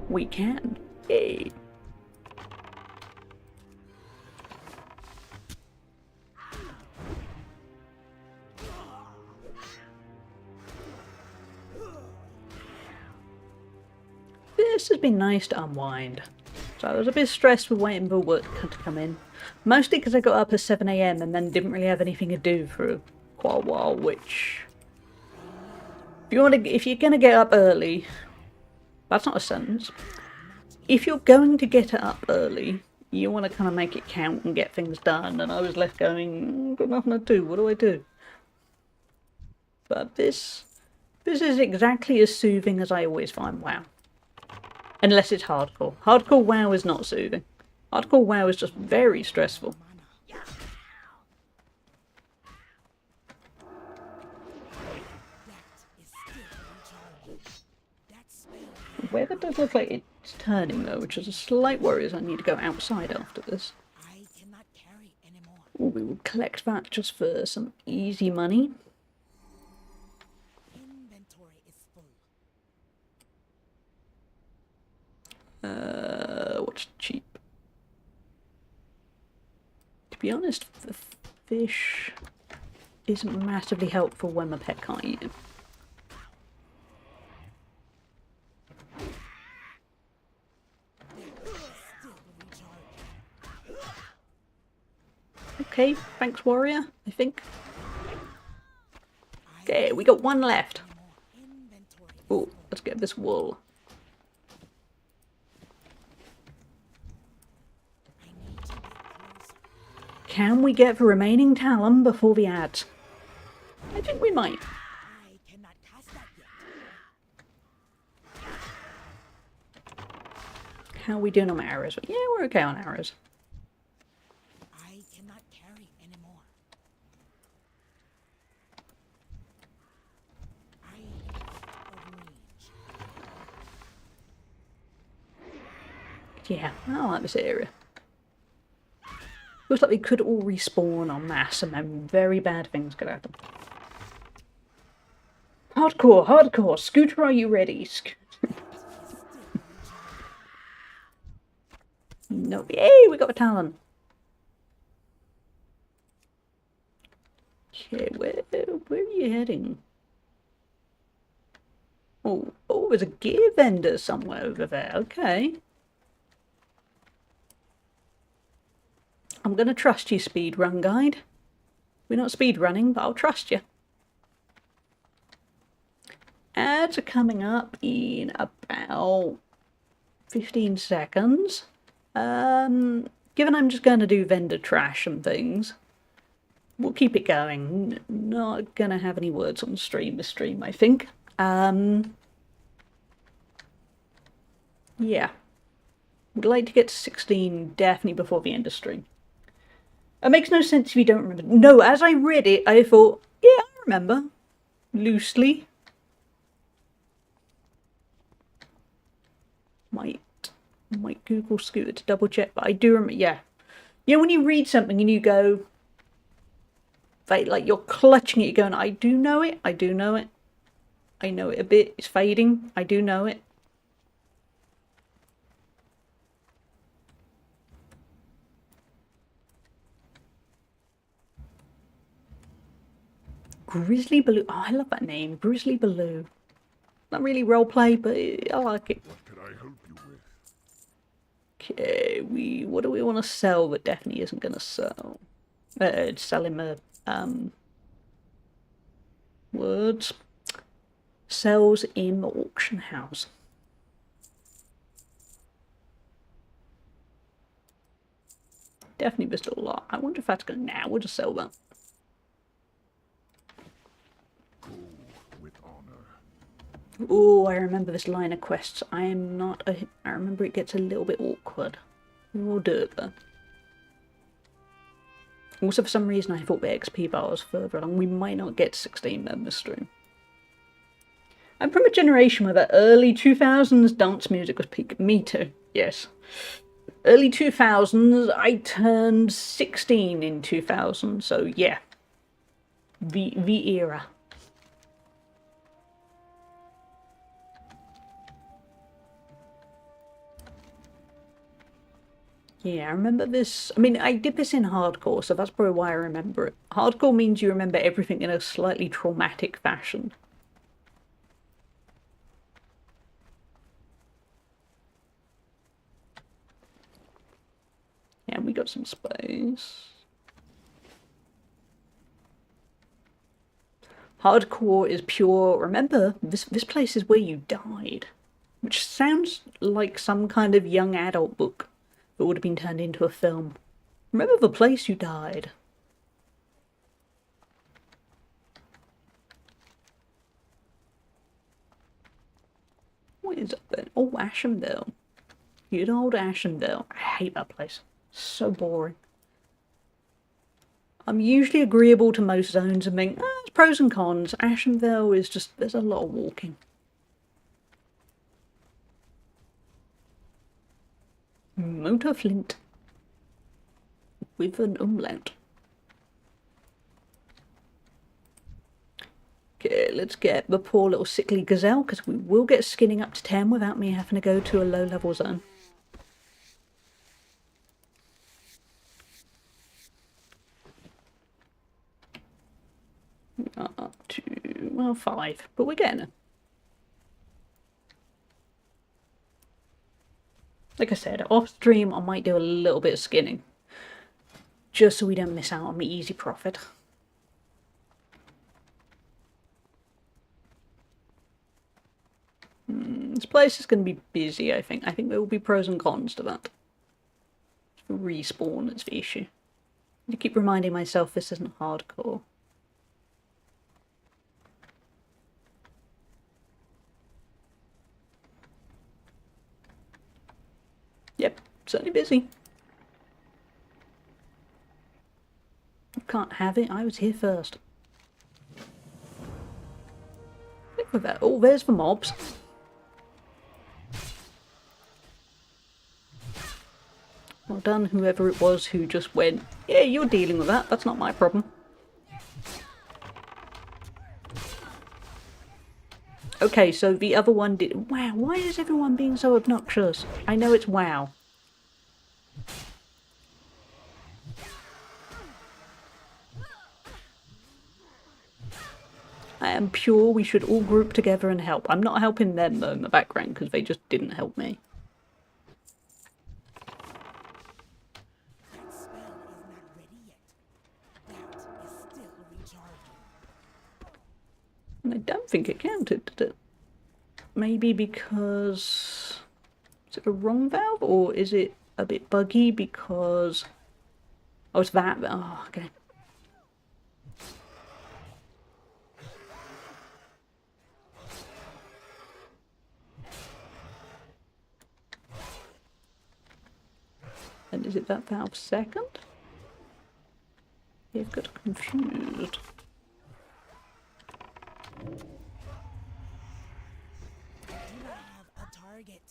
We can. Yay. This has been nice to unwind. So I was a bit stressed with waiting for work to come in. Mostly because I got up at 7 AM and then didn't really have anything to do for quite a while, which... If you're gonna get up early... That's not a sentence. If you're going to get up early, you want to kind of make it count and get things done, and I was left going, got nothing to do, what do I do? But this is exactly as soothing as I always find WoW. Unless it's hardcore. Hardcore WoW is not soothing. Hardcore WoW is just very stressful. The weather does look like it's turning though, which is a slight worry as I need to go outside after this. Ooh, we will collect that just for some easy money. What's cheap? To be honest, the fish isn't massively helpful when my pet can't eat it. Okay, thanks warrior, I think. Okay, we got 1 left. Oh, let's get this wool. Can we get the remaining talon before the ads? I think we might. How are we doing on arrows? Yeah, we're okay on arrows. I cannot carry anymore. I am out of range. Yeah, I like this area. Looks like we could all respawn en masse and then very bad things could happen. Hardcore, hardcore. Scooter, are you ready? No, yay, we got a talon. Okay, where are you heading? Oh, there's a gear vendor somewhere over there. Okay. I'm I'm going to trust you, speedrun guide. We're not speedrunning, but I'll trust you. Ads are coming up in about 15 seconds. Given I'm just going to do vendor trash and things, we'll keep it going. Not going to have any words on stream this stream, I think. Yeah. Would like to get to 16 definitely before the end of stream. It makes no sense if you don't remember. No, as I read it, I thought, yeah, I remember. Loosely. Might Google Scooter to double check, but I do remember, yeah. You know, when you read something and you go, like you're clutching it, you're going, I do know it, I do know it. I know it a bit, it's fading, I do know it. Grizzly Baloo. Oh, I love that name. Grizzly Baloo. Not really roleplay, but I like it. What can I help you with? Okay, what do we want to sell that definitely isn't going to sell? Sell him a, words. Sells in auction house. Definitely missed a lot. I wonder if that's going to, nah, we'll just sell that. Oh, I remember this line of quests. I remember it gets a little bit awkward. We'll do it though. Also, for some reason, I thought the XP bar was further along. We might not get 16 then this stream. I'm from a generation where the early 2000s dance music was peak. Me too, yes. Early 2000s, I turned 16 in 2000, so yeah. The era. Yeah, I remember this. I mean, I did this in hardcore, so that's probably why I remember it. Hardcore means you remember everything in a slightly traumatic fashion. Yeah, we got some space. Hardcore is pure. Remember, this place is where you died. Which sounds like some kind of young adult book that would have been turned into a film. Remember the place you died. What is up then? Oh, Ashenville. Good old Ashenville. I hate that place. So boring. I'm usually agreeable to most zones and think, there's pros and cons. Ashenville is just, there's a lot of walking. Motor flint. With an umlaut. Okay, let's get the poor little sickly gazelle, because we will get skinning up to 10 without me having to go to a low level zone. Up to, well, 5, but we're getting it. Like I said, off stream I might do a little bit of skinning. Just so we don't miss out on the easy profit. This place is going to be busy, I think. I think there will be pros and cons to that. Respawn is the issue. I keep reminding myself this isn't hardcore. Yep, certainly busy. Can't have it, I was here first. Look at that. Oh, there's the mobs. Well done, whoever it was who just went, yeah, you're dealing with that, that's not my problem. Okay, so the other one did... Wow, why is everyone being so obnoxious? I know it's WoW. I am pure, we should all group together and help. I'm not helping them though in the background because they just didn't help me. That spell is And I don't think it counted, did it? Maybe because... Is it a wrong valve, or is it a bit buggy because... Oh, it's that. Oh, okay. And is it that valve second? Yeah, I've got confused. Do I have a target?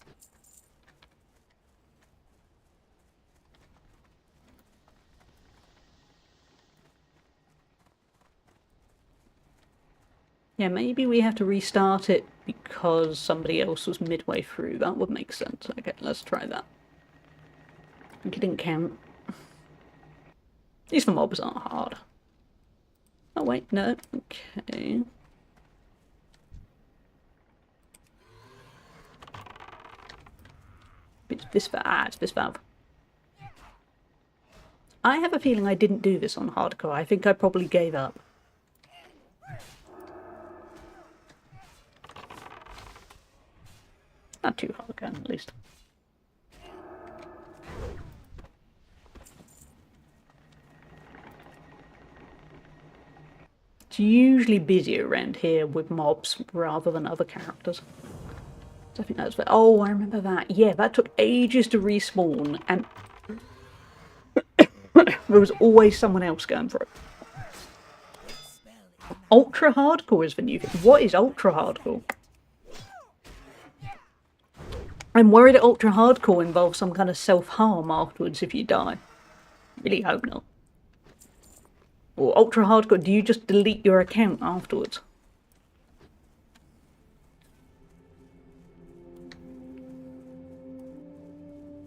Yeah, maybe we have to restart it because somebody else was midway through. That would make sense. Okay, let's try that. I think it didn't count. These mobs aren't hard. Oh wait, no. Okay. It's this valve. Ah, it's this valve. I have a feeling I didn't do this on hardcore. I think I probably gave up. Not too hardcore, at least. It's usually busier around here with mobs rather than other characters. So I think that's... Oh, I remember that. Yeah, that took ages to respawn, and there was always someone else going for it. Ultra hardcore is the new thing. What is ultra hardcore? I'm worried that ultra hardcore involves some kind of self-harm afterwards if you die. Really hope not. Or ultra hardcore, do you just delete your account afterwards?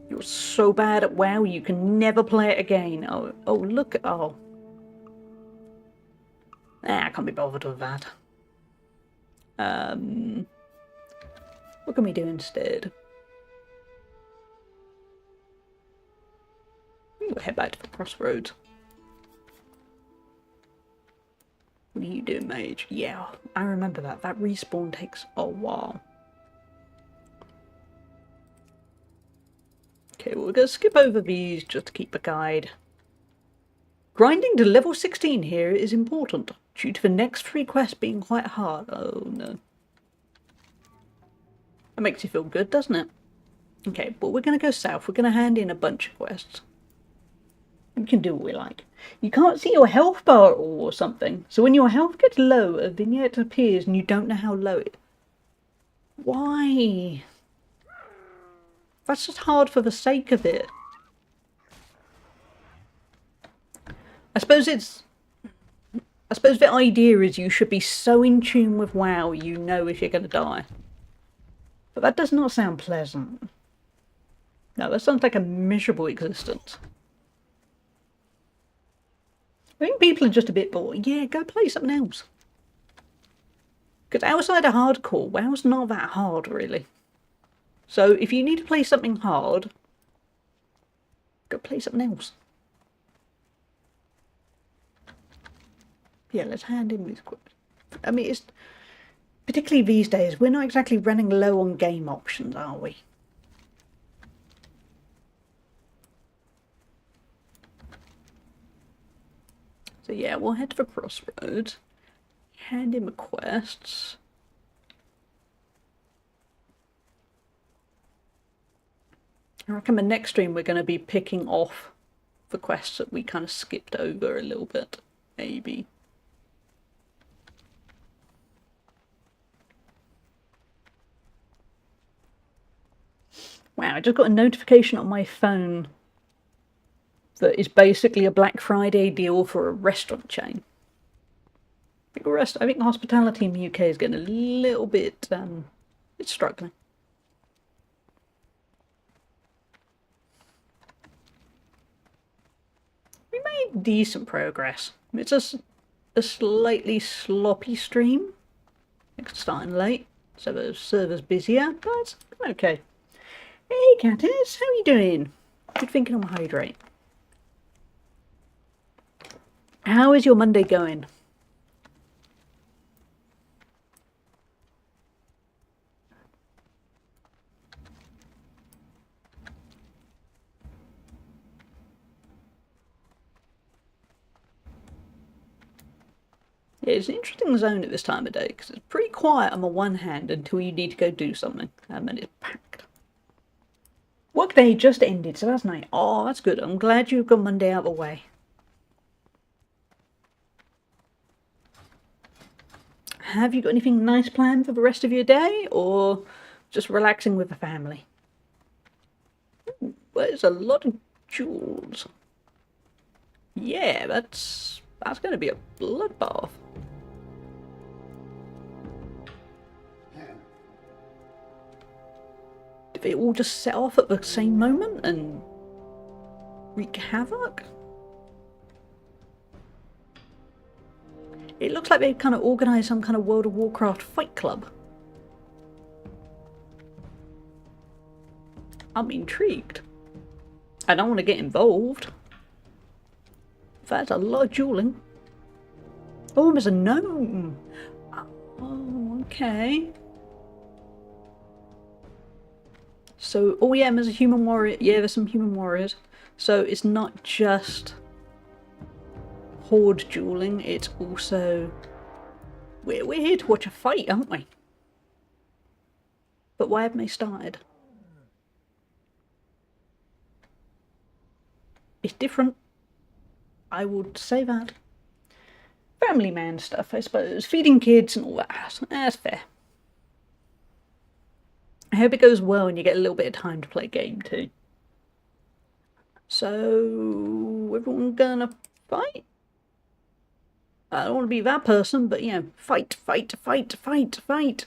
You're so bad at WoW, you can never play it again. Oh, look. Oh. I can't be bothered with that. What can we do instead? We'll head back to the crossroads. What do you do, mage? Yeah, I remember that. That respawn takes a while. Okay, well, we're going to skip over these just to keep a guide. Grinding to level 16 here is important, due to the next 3 quests being quite hard. Oh, no. That makes you feel good, doesn't it? Okay, but we're going to go south. We're going to hand in a bunch of quests. We can do what we like. You can't see your health bar or something. So when your health gets low, a vignette appears and you don't know how low it is. Why? That's just hard for the sake of it. I suppose the idea is you should be so in tune with WoW you know if you're going to die. But that does not sound pleasant. No, that sounds like a miserable existence. I think people are just a bit bored. Yeah, go play something else. Because outside of hardcore, WoW's not that hard, really. So if you need to play something hard, go play something else. Yeah, let's hand in these quests. I mean, it's... Particularly these days, we're not exactly running low on game options, are we? So yeah, we'll head to the crossroads, hand in the quests. I reckon the next stream we're going to be picking off the quests that we kind of skipped over a little bit, maybe. Wow, I just got a notification on my phone that is basically a Black Friday deal for a restaurant chain. I think hospitality in the UK is getting a little bit, it's struggling. We made decent progress. It's a slightly sloppy stream. It's starting late, so the server's busier, but it's okay. Hey, Catus, how are you doing? Good thinking on hydrate. How is your Monday going? Yeah, it's an interesting zone at this time of day because it's pretty quiet on the one hand until you need to go do something, and then it's packed. Workday just ended, so that's nice. Oh, that's good. I'm glad you've got Monday out of the way. Have you got anything nice planned for the rest of your day, or just relaxing with the family? Ooh, there's a lot of jewels. Yeah, that's going to be a bloodbath. Did they all just set off at the same moment and wreak havoc? It looks like they've kind of organised some kind of World of Warcraft fight club. I'm intrigued. I don't want to get involved. That's a lot of dueling. Oh, there's a gnome. Oh, okay. So, oh yeah, there's a human warrior. Yeah, there's some human warriors. So it's not just horde dueling, it's also... We're here to watch a fight, aren't we? But why haven't they started? It's different. I would say that. Family man stuff, I suppose. Feeding kids and all that. That's fair. I hope it goes well and you get a little bit of time to play a game too. So, everyone gonna fight? I don't want to be that person, but you know, fight, fight, fight, fight, fight.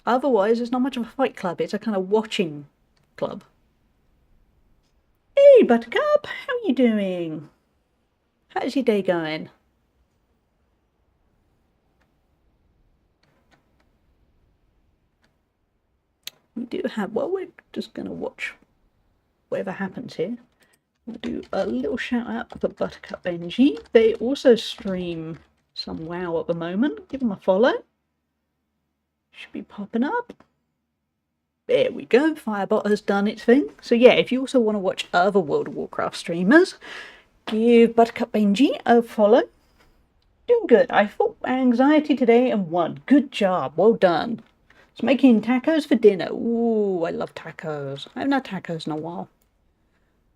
Otherwise, it's not much of a fight club, it's a kind of watching club. Hey, Buttercup, how are you doing? How's your day going? We do have, well, we're just going to watch whatever happens here. We'll do a little shout out for Buttercup Benji. They also stream some WoW at the moment. Give them a follow. Should be popping up. There we go. Firebot has done its thing. So yeah, if you also want to watch other World of Warcraft streamers, give Buttercup Benji a follow. Doing good. I fought anxiety today and won. Good job. Well done. It's making tacos for dinner. Ooh, I love tacos. I haven't had tacos in a while.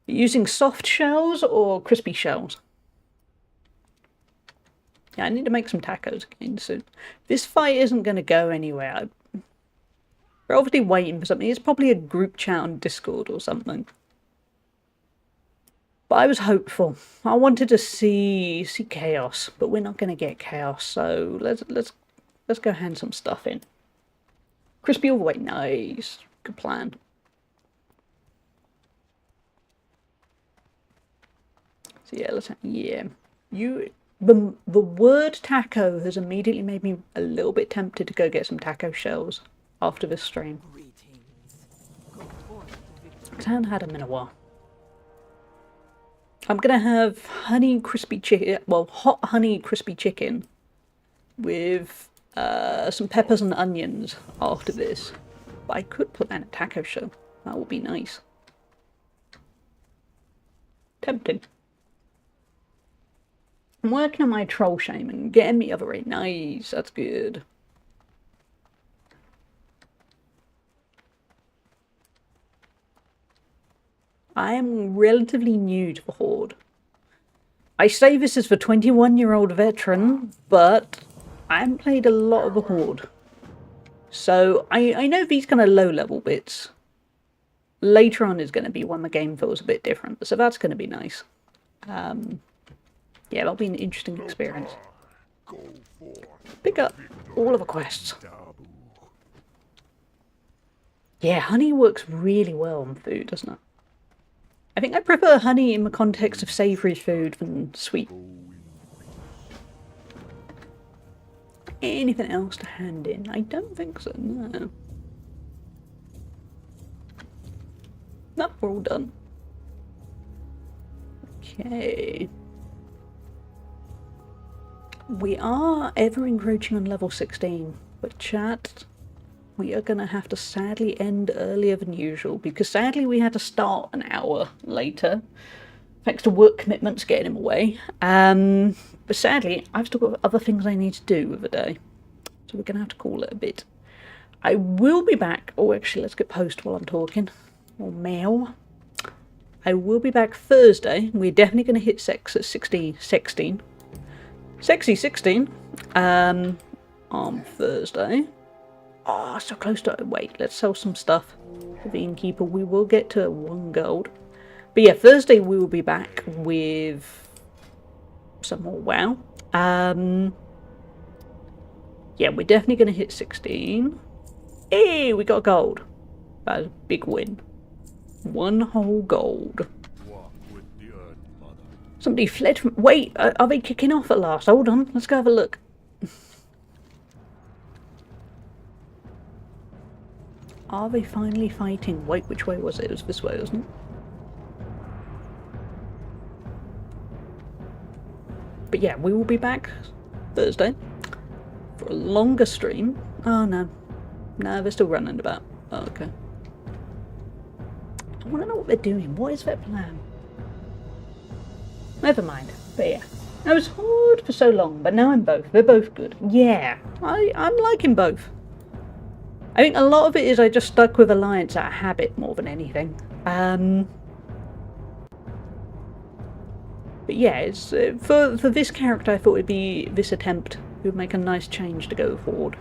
Using soft shells or crispy shells? Yeah, I need to make some tacos again soon. This fight isn't going to go anywhere. We're obviously waiting for something. It's probably a group chat on Discord or something. But I was hopeful. I wanted to see chaos, but we're not going to get chaos. So let's go hand some stuff in. Crispy all the way. Nice. Good plan. So yeah, the word taco has immediately made me a little bit tempted to go get some taco shells after this stream. I haven't had them in a while. I'm gonna have honey crispy chicken, well, hot honey crispy chicken with some peppers and onions after this. But I could put that in a taco shell. That would be nice. Tempting. I'm working on my troll shaman, getting me other rate. Nice, that's good. I am relatively new to the Horde. I say this as the 21-year-old veteran, but I haven't played a lot of the Horde. So I know these kind of low-level bits. Later on is going to be when the game feels a bit different, so that's going to be nice. Yeah, that'll be an interesting experience. Pick up all of the quests. Yeah, honey works really well on food, doesn't it? I think I prefer honey in the context of savoury food than sweet. Anything else to hand in? I don't think so, no. Nope, we're all done. Okay. We are ever encroaching on level 16, but chat, we are going to have to sadly end earlier than usual, because sadly we had to start an hour later thanks to work commitments getting him away. But sadly, I've still got other things I need to do with the day. So we're going to have to call it a bit. I will be back. Oh, actually, let's get post while I'm talking. Or mail. I will be back Thursday. We're definitely going to hit sex at 16. Sexy 16. On Thursday. Oh, so close to... Wait, let's sell some stuff for the innkeeper. We will get to 1 gold. But yeah, Thursday we will be back with some more WoW. Yeah, we're definitely going to hit 16. Hey, we got gold. That was a big win. 1 whole gold. Walk with the earth, mother. Somebody fled from... Wait, are they kicking off at last? Hold on, let's go have a look. Are they finally fighting? Wait, which way was it? It was this way, wasn't it? But yeah, we will be back Thursday for a longer stream. Oh no. No, they're still running about. Oh, okay. I want to know what they're doing. What is their plan? Never mind. But yeah. I was hard for so long, but now I'm both. They're both good. Yeah. I'm liking both. I think a lot of it is I just stuck with Alliance out of habit more than anything. But yeah, it's for this character I thought it'd be this attempt. It would make a nice change to go forward.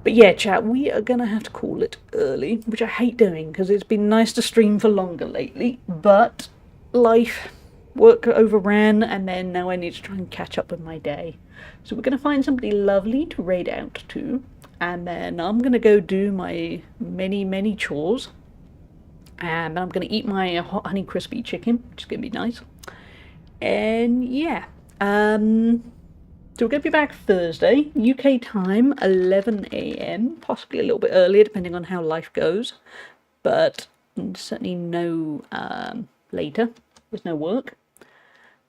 But yeah, chat, we are going to have to call it early, which I hate doing because it's been nice to stream for longer lately. But life, work overran, and then now I need to try and catch up with my day. So we're going to find somebody lovely to raid out to. And then I'm going to go do my many chores. And I'm going to eat my hot honey crispy chicken, which is going to be nice. And yeah, so we're going to be back Thursday, UK time, 11 AM, possibly a little bit earlier, depending on how life goes. But certainly no later. There's no work.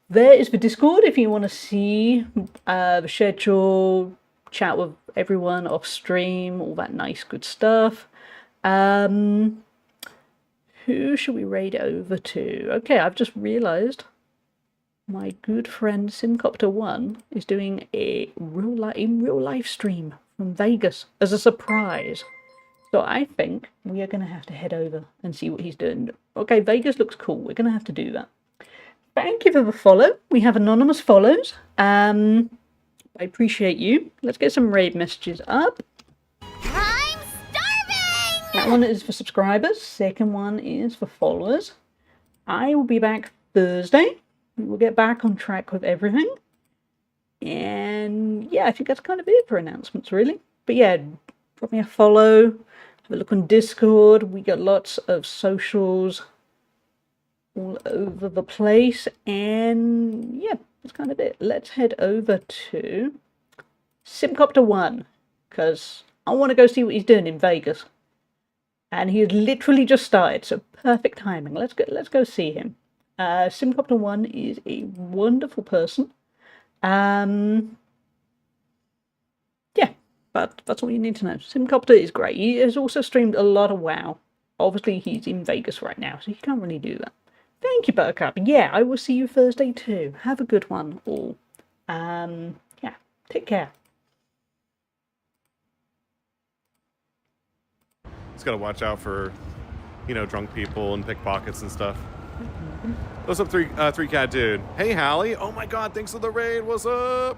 There is the Discord if you want to see the schedule, chat with everyone off stream, all that nice good stuff. Who should we raid over to? Okay, I've just realised my good friend Simcopter1 is doing a real life stream from Vegas as a surprise. So I think we are going to have to head over and see what he's doing. Okay, Vegas looks cool. We're going to have to do that. Thank you for the follow. We have anonymous follows. I appreciate you. Let's get some raid messages up. I'm starving! That one is for subscribers. Second one is for followers. I will be back Thursday. We'll get back on track with everything. And yeah, I think that's kind of it for announcements, really. But yeah, drop me a follow. Have a look on Discord. We got lots of socials all over the place. And yeah, that's kind of it. Let's head over to Simcopter1 because I want to go see what he's doing in Vegas. And he's literally just started, so perfect timing. Let's go see him. Simcopter1 is a wonderful person. Yeah, but that's all you need to know. Simcopter is great. He has also streamed a lot of WoW. Obviously, he's in Vegas right now, so he can't really do that. Thank you, Buttercup. Yeah, I will see you Thursday too. Have a good one, all. Yeah, take care. Just gotta watch out for, drunk people and pickpockets and stuff. What's up, three cat dude? Hey, Hallie. Oh my God, thanks for the raid. What's up?